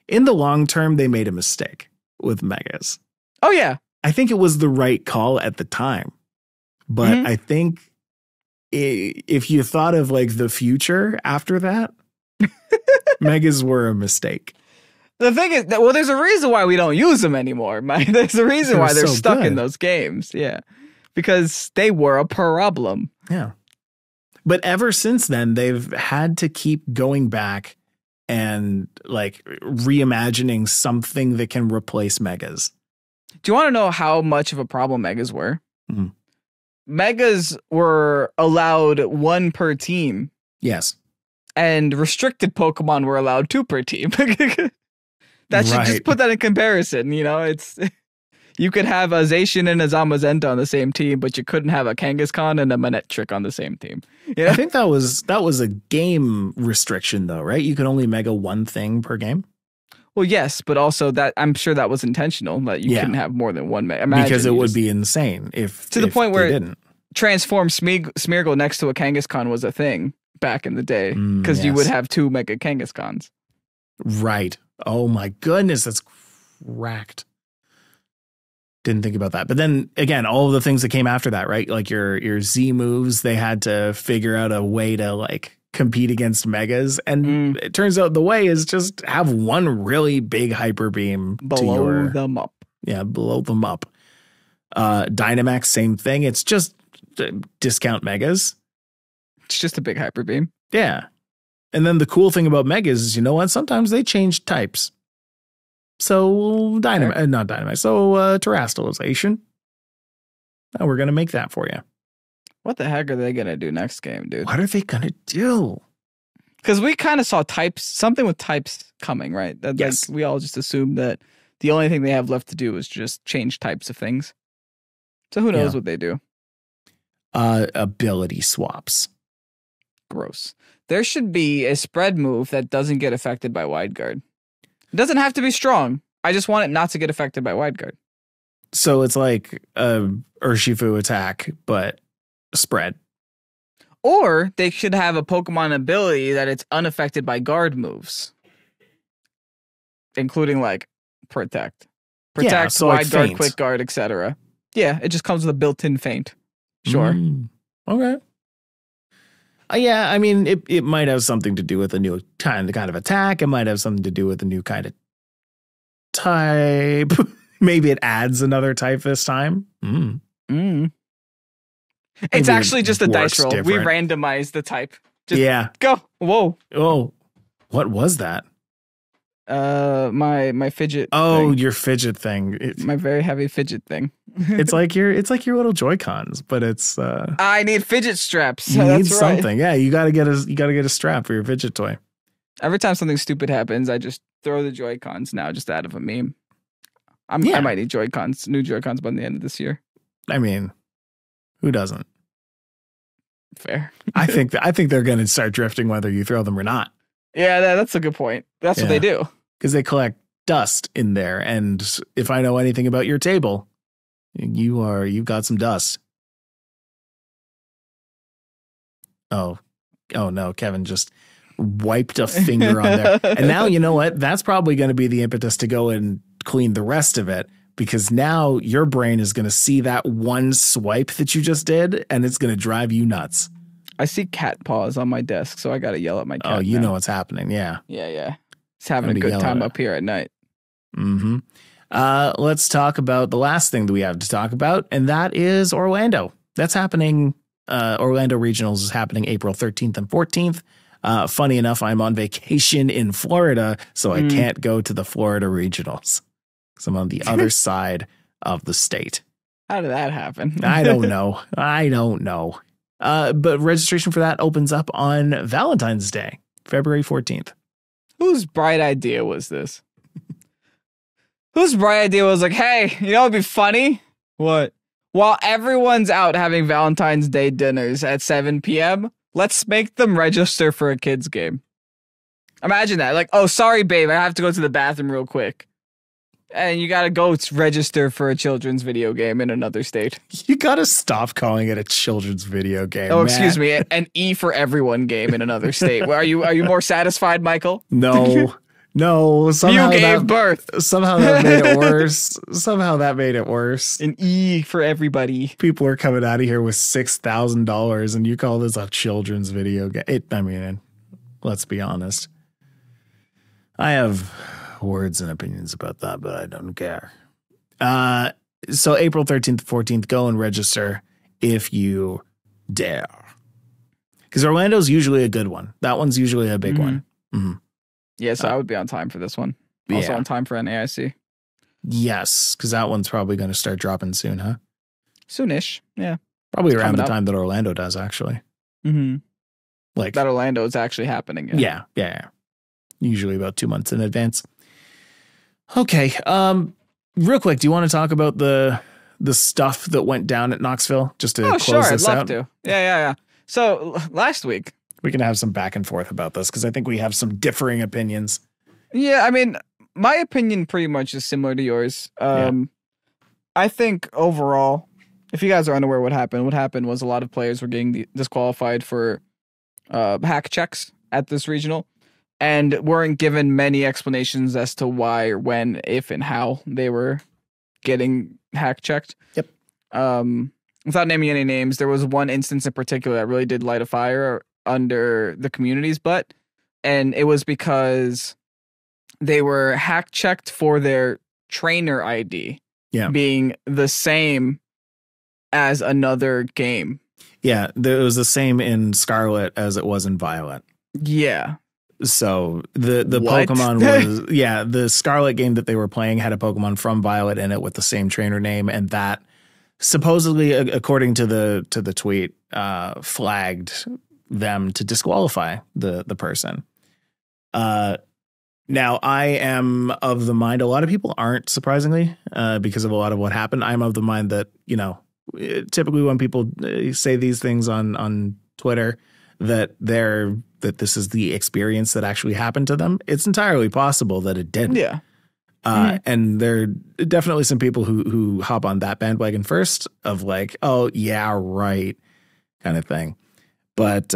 in the long term, they made a mistake with Megas. Oh, yeah. I think it was the right call at the time. But I think if you thought of like the future after that, Megas were a mistake. The thing is, well, there's a reason why we don't use them anymore. There's a reason why they're so stuck in good. those games. Yeah. Because they were a problem. Yeah. But ever since then, they've had to keep going back and like reimagining something that can replace Megas. Do you want to know how much of a problem Megas were? Mhm. Megas were allowed 1 per team, Yes. and restricted Pokemon were allowed 2 per team. That should just Right. put that in comparison. You know, it's you could have a Zacian and a Zamazenta on the same team, but you couldn't have a Kangaskhan and a Manectric on the same team. You know? I think that was a game restriction though, right? You could only mega 1 thing per game. Well, yes, but also that I'm sure that was intentional, that you Yeah. couldn't have more than 1 Mega. Because it would be insane if to the point where they didn't. transform Smeargle next to a Kangaskhan was a thing back in the day, because you would yes. have 2 Mega Kangaskhan's. Right. Oh my goodness, that's cracked. Didn't think about that. But then again, all of the things that came after that, right? Like your Z moves, they had to figure out a way to like compete against Megas. And it turns out the way is just have 1 really big hyper beam Blow them up. Yeah, blow them up. Dynamax, same thing. It's just discount Megas. It's just a big Hyper Beam. Yeah. And then the cool thing about Megas is, you know what? Sometimes they change types. So Terastallization. Now we're going to make that for you. What the heck are they going to do next game, dude? What are they going to do? Because we kind of saw something with types coming, right? Yes. Like, we all just assumed that the only thing they have left to do is just change types of things. So who knows what they do? Ability swaps. Gross. There should be a spread move that doesn't get affected by wide guard. It doesn't have to be strong. I just want it not to get affected by wide guard. So it's like a Urshifu attack, but spread. Or they should have a Pokemon ability that it's unaffected by guard moves, including like protect, so wide like guard, feint. quick guard, etc. Yeah, it just comes with a built-in feint. Sure. Okay. Yeah, I mean, it might have something to do with a new kind of attack. It might have something to do with a new kind of type. Maybe it adds another type this time. It's Maybe actually it just a dice works roll. different. We randomize the type. Just Yeah. go. Whoa. Oh, what was that? My fidget. Oh, thing. your fidget thing. My very heavy fidget thing. It's like your little Joy-Cons, but it's I need fidget straps. you need That's right. something. Yeah, you gotta get a strap for your fidget toy. Every time something stupid happens, I just throw the Joy-Cons now, just out of a meme. I might need Joy-Cons, new Joy-Cons by the end of this year. I mean, who doesn't? Fair. I think they're going to start drifting whether you throw them or not, Yeah, that's a good point. That's what they do. because they collect dust in there. And if I know anything about your table, you've got some dust. Oh no, Kevin just wiped a finger on there. And now you know what? That's probably going to be the impetus to go and clean the rest of it, because now your brain is going to see that one swipe that you just did, and it's going to drive you nuts. I see cat paws on my desk, so I got to yell at my cat. Oh, you now. know what's happening. Yeah. Yeah. He's having Gonna a be good time yelling. up here at night. Mm-hmm. Let's talk about the last thing that we have to talk about, and that is Orlando. That's happening. Orlando Regionals is happening April 13th and 14th. Funny enough, I'm on vacation in Florida, so I can't go to the Florida Regionals. because I'm on the other side of the state. How did that happen? I don't know. But registration for that opens up on Valentine's Day, February 14th. Whose bright idea was this? Whose bright idea was like, hey, you know what'd be funny? What? While everyone's out having Valentine's Day dinners at 7 p.m., let's make them register for a kid's game. Imagine that. Like, oh, sorry, babe, I have to go to the bathroom real quick. And you gotta go register for a children's video game in another state. You gotta stop calling it a children's video game. Oh, excuse me, an E for everyone game in another state. Are you more satisfied, Michael? No. Somehow You gave birth. Somehow that made it worse. An E for everybody. People are coming out of here with $6,000, and you call this a children's video game. Let's be honest. I have words and opinions about that, but I don't care. So April 13th, 14th, go and register if you dare. Because Orlando's usually a good one. That one's usually a big one. Mm-hmm. Yeah, so I would be on time for this one. Also Yeah. on time for NAIC. Yes, because that one's probably going to start dropping soon, huh? Soonish. Yeah. Probably around coming the up. time that Orlando does, actually. Mm-hmm. Like That Orlando is actually happening. Yeah. Usually about 2 months in advance. Okay. Real quick, do you want to talk about the stuff that went down at Knoxville? Just to close sure. I'd this love out? to. Yeah. So last week. We can have some back and forth about this because I think we have some differing opinions. Yeah, I mean, my opinion pretty much is similar to yours. I think overall, if you guys are unaware what happened was a lot of players were getting disqualified for hack checks at this regional and weren't given many explanations as to why or when, if, and how they were getting hack checked. Yep. Without naming any names, there was one instance in particular that really did light a fire under the community's butt, and it was because they were hack checked for their trainer ID being the same as another game. Yeah, it was the same in Scarlet as it was in Violet. Yeah. So the What? Pokemon was the Scarlet game that they were playing had a Pokemon from Violet in it with the same trainer name, and that supposedly, according to the tweet, flagged them to disqualify the person. Now I am of the mind, a lot of people aren't, surprisingly, because of a lot of what happened. I'm of the mind that, typically when people say these things on Twitter, that this is the experience that actually happened to them, it's entirely possible that it didn't. Yeah. And there are definitely some people who hop on that bandwagon first of like, oh yeah, right, kind of thing. But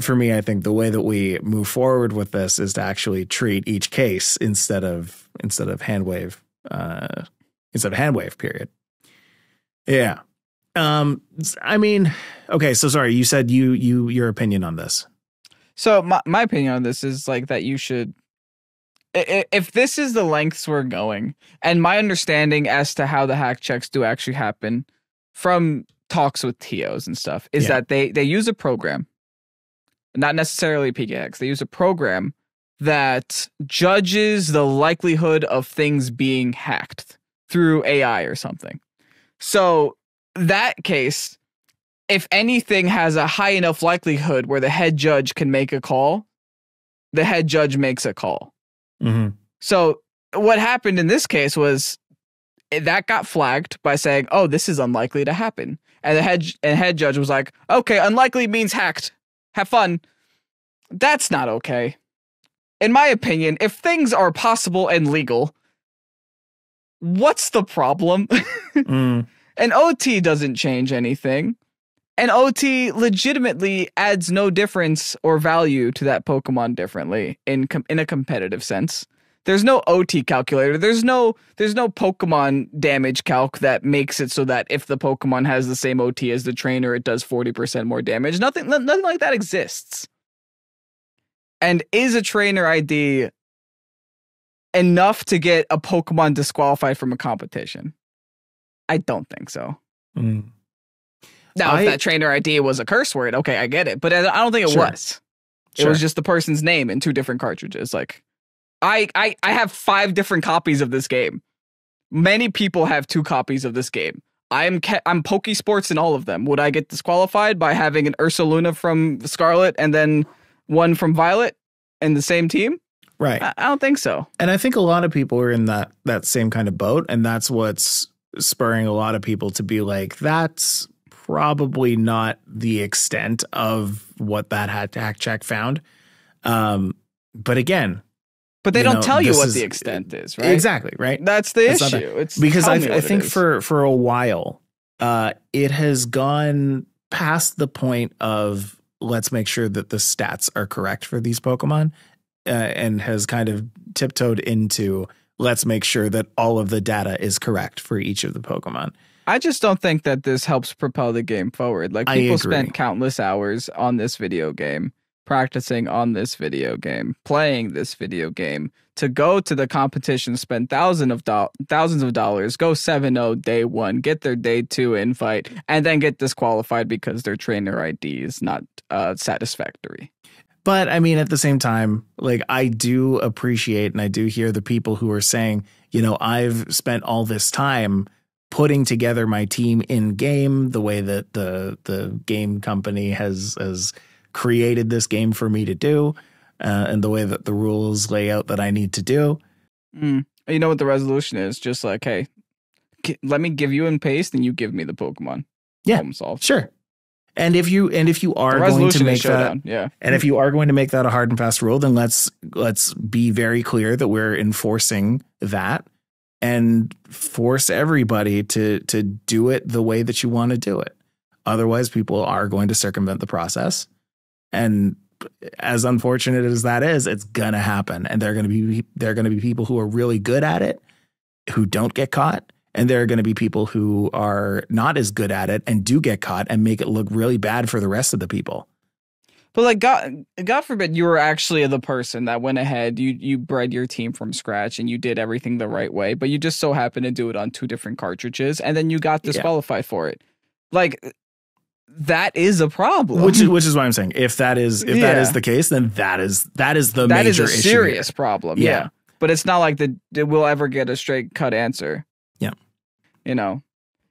for me, I think the way that we move forward with this is to actually treat each case instead of hand wave period. Yeah. I mean, okay. So sorry, you said your opinion on this. So my opinion on this is like that you should, if this is the lengths we're going, and my understanding as to how the hack checks do actually happen from talks with TOs and stuff is that they use a program, not necessarily PKX. They use a program that judges the likelihood of things being hacked through AI or something. So that case, if anything has a high enough likelihood where the head judge can make a call, the head judge makes a call. Mm-hmm. So what happened in this case was that got flagged by saying, oh, this is unlikely to happen. And the head judge was like, okay, unlikely means hacked. Have fun. That's not okay. In my opinion, if things are possible and legal, what's the problem? An OT doesn't change anything. An OT legitimately adds no difference or value to that Pokemon differently in a competitive sense. There's no OT calculator. There's no Pokemon damage calc that makes it so that if the Pokemon has the same OT as the trainer, it does 40% more damage. Nothing like that exists. And is a trainer ID enough to get a Pokemon disqualified from a competition? I don't think so. Now, if that trainer ID was a curse word, okay, I get it. But I don't think it was. It was just the person's name in 2 different cartridges. Like, I have 5 different copies of this game. Many people have 2 copies of this game. I'm Pokésports in all of them. Would I get disqualified by having an Ursaluna from Scarlet and then one from Violet in the same team? Right. I don't think so. And I think a lot of people are in that same kind of boat, and that's what's spurring a lot of people to be like, that's probably not the extent of what that hack check found. But again, but they don't tell you what the extent is, right? Exactly, right? That's the issue. It's because I think for a while, it has gone past the point of let's make sure that the stats are correct for these Pokemon, and has kind of tiptoed into let's make sure that all of the data is correct for each of the Pokemon. I just don't think that this helps propel the game forward. Like, people spent countless hours on this video game, practicing on this video game, playing this video game, to go to the competition, spend thousands of dollars, go 7-0 day 1, get their day 2 invite, and then get disqualified because their trainer ID is not satisfactory. But I mean, at the same time, like, I do appreciate and I do hear the people who are saying, you know, I've spent all this time putting together my team in game the way that the game company has created this game for me to do, and the way that the rules lay out that I need to do. You know what the resolution is? Just like, hey, let me give you in paste and you give me the Pokemon. Yeah, problem solved. Sure. And if you are going to make that, and if you are going to make that a hard and fast rule, then let's be very clear that we're enforcing that and force everybody to do it the way that you want to do it. Otherwise, people are going to circumvent the process. And as unfortunate as that is, it's gonna happen. And there are gonna be people who are really good at it who don't get caught. And there are going to be people who are not as good at it and do get caught and make it look really bad for the rest of the people. But like, God forbid you were actually the person that went ahead, you bred your team from scratch and you did everything the right way, but you just so happened to do it on 2 different cartridges and then you got disqualified for it. Like, that is a problem. Which is why I'm saying if that is the case, then that is the major issue. A serious problem. Yeah. But it's not like we'll ever get a straight cut answer. Yeah. You know,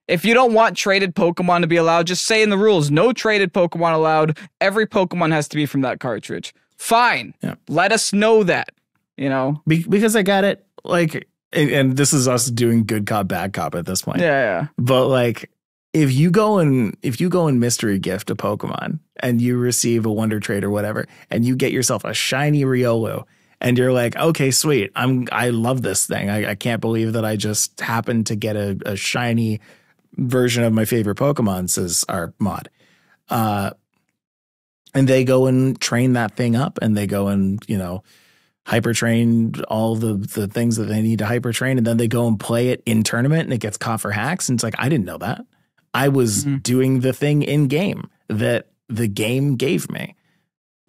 if you don't want traded Pokemon to be allowed, just say in the rules, no traded Pokemon allowed. Every Pokemon has to be from that cartridge. Fine. Yeah. Let us know that, you know, because I got it. Like, and this is us doing good cop, bad cop at this point. Yeah. But like, if you go and mystery gift a Pokemon and you receive a Wonder Trait or whatever, and you get yourself a shiny Riolu, and you're like, okay, sweet, I love this thing. I can't believe that I just happened to get a shiny version of my favorite Pokemon, says our mod. And they go and train that thing up, and they go and, hyper train all the things that they need to hyper train, and then they go and play it in tournament, and it gets caught for hacks. And it's like, I didn't know that. I was doing the thing in game that the game gave me.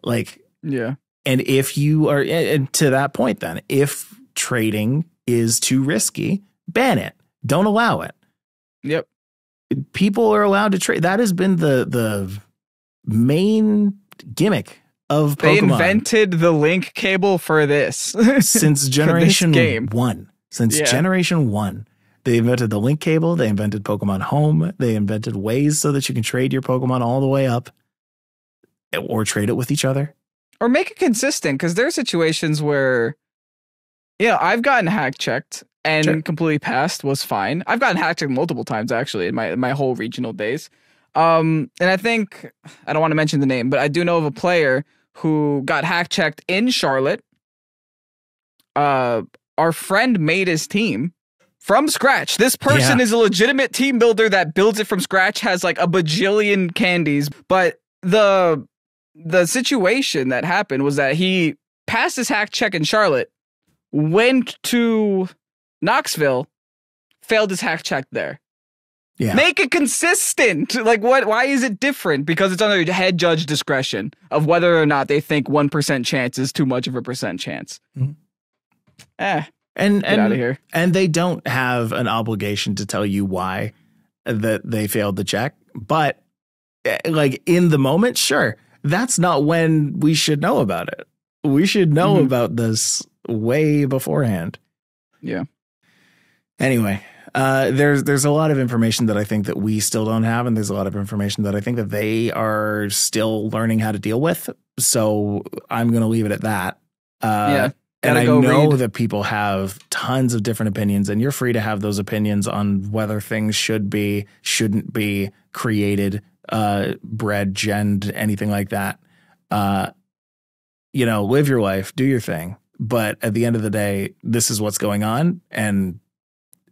Like, yeah. And if you are, and to that point, then if trading is too risky, ban it. Don't allow it. Yep. People are allowed to trade. That has been the main gimmick of Pokemon. They invented the link cable for this since generation game. 1. Since generation 1. They invented the link cable. They invented Pokemon Home. They invented ways so that you can trade your Pokemon all the way up or trade it with each other. Or make it consistent, because there are situations where, I've gotten hack checked and completely passed, was fine. I've gotten hack checked multiple times, actually, in my whole regional days. And I think, I don't want to mention the name, but I do know of a player who got hack checked in Charlotte. Our friend made his team from scratch. This person is a legitimate team builder that builds it from scratch, has like a bajillion candies. But the situation that happened was that he passed his hack check in Charlotte, went to Knoxville, failed his hack check there. Yeah. Make it consistent. Like, what? Why is it different? Because it's under head judge discretion of whether or not they think 1% chance is too much of a percent chance. And get out of here. And they don't have an obligation to tell you why that they failed the check. But like in the moment, sure, that's not when we should know about it. We should know about this way beforehand. Yeah. Anyway, there's a lot of information that I think that we still don't have, and there's a lot of information that I think that they are still learning how to deal with. So I'm going to leave it at that. And I know that people have tons of different opinions, and you're free to have those opinions on whether things should be, shouldn't be created, bred, genned, anything like that. Live your life, do your thing. But at the end of the day, this is what's going on. And,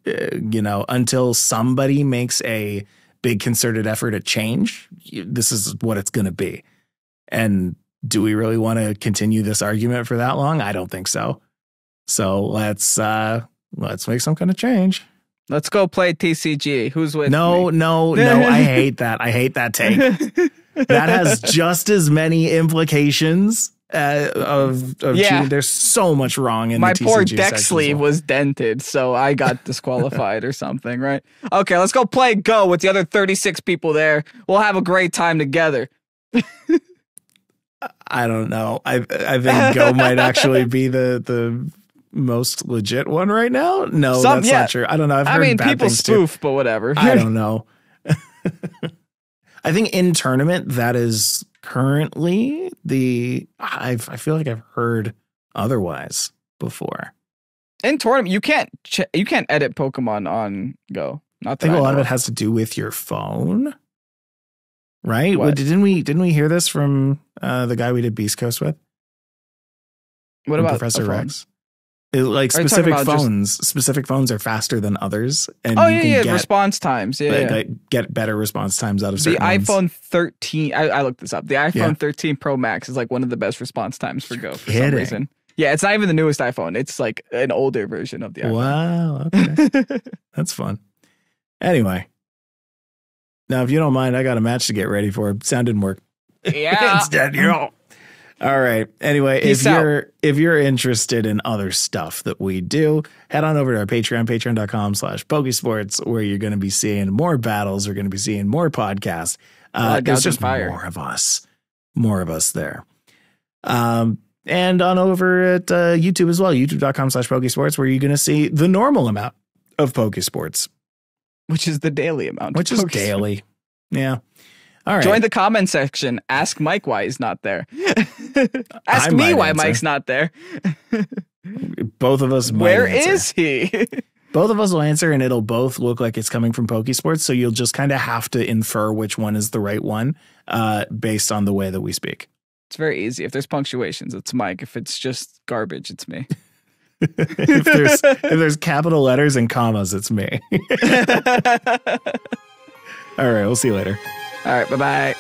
until somebody makes a big concerted effort at change, this is what it's going to be. And do we really want to continue this argument for that long? I don't think so. So let's make some kind of change. Let's go play TCG. Who's with me? No. I hate that. I hate that take. That has just as many implications of cheating. There's so much wrong in my the TCG poor deck sleeve was dented, so I got disqualified or something, right? Okay, let's go play Go with the other 36 people there. We'll have a great time together. I don't know. I think Go might actually be the most legit one right now. No, that's not true. I don't know. I've heard bad people things spoof, too. But whatever. I don't know. I think in tournament that is currently I feel like I've heard otherwise before. In tournament, you can't edit Pokemon on Go. I think a lot of it has to do with your phone. Right? What? Didn't we hear this from the guy we did Beast Coast with? What about Professor Rex? Specific phones are faster than others, and get response times. Get better response times out of certain ones. iPhone 13. I looked this up. The iPhone 13 Pro Max is like one of the best response times for Go for some reason. Yeah, it's not even the newest iPhone. It's like an older version of the iPhone. Wow, okay. That's fun. Anyway. Now, if you don't mind, I got a match to get ready for. Sound didn't work. Yeah. It's dead. All right. Anyway, if you're interested in other stuff that we do, head on over to our Patreon, patreon.com/Pokésports, where you're going to be seeing more battles. We're going to be seeing more podcasts. There's just more of us there. And on over at YouTube as well, youtube.com/Pokésports, where you're going to see the normal amount of Pokésports. Which is the daily amount. Which is daily. Yeah. All right. Join the comment section. Ask Mike why he's not there. Ask me why Mike's not there. Both of us might Where answer. is he? Both of us will answer, and it'll both look like it's coming from Pokésports. So you'll just kind of have to infer which one is the right one based on the way that we speak. It's very easy. If there's punctuations, it's Mike. If it's just garbage, it's me. if there's capital letters and commas, it's me. All right, we'll see you later. All right, bye-bye.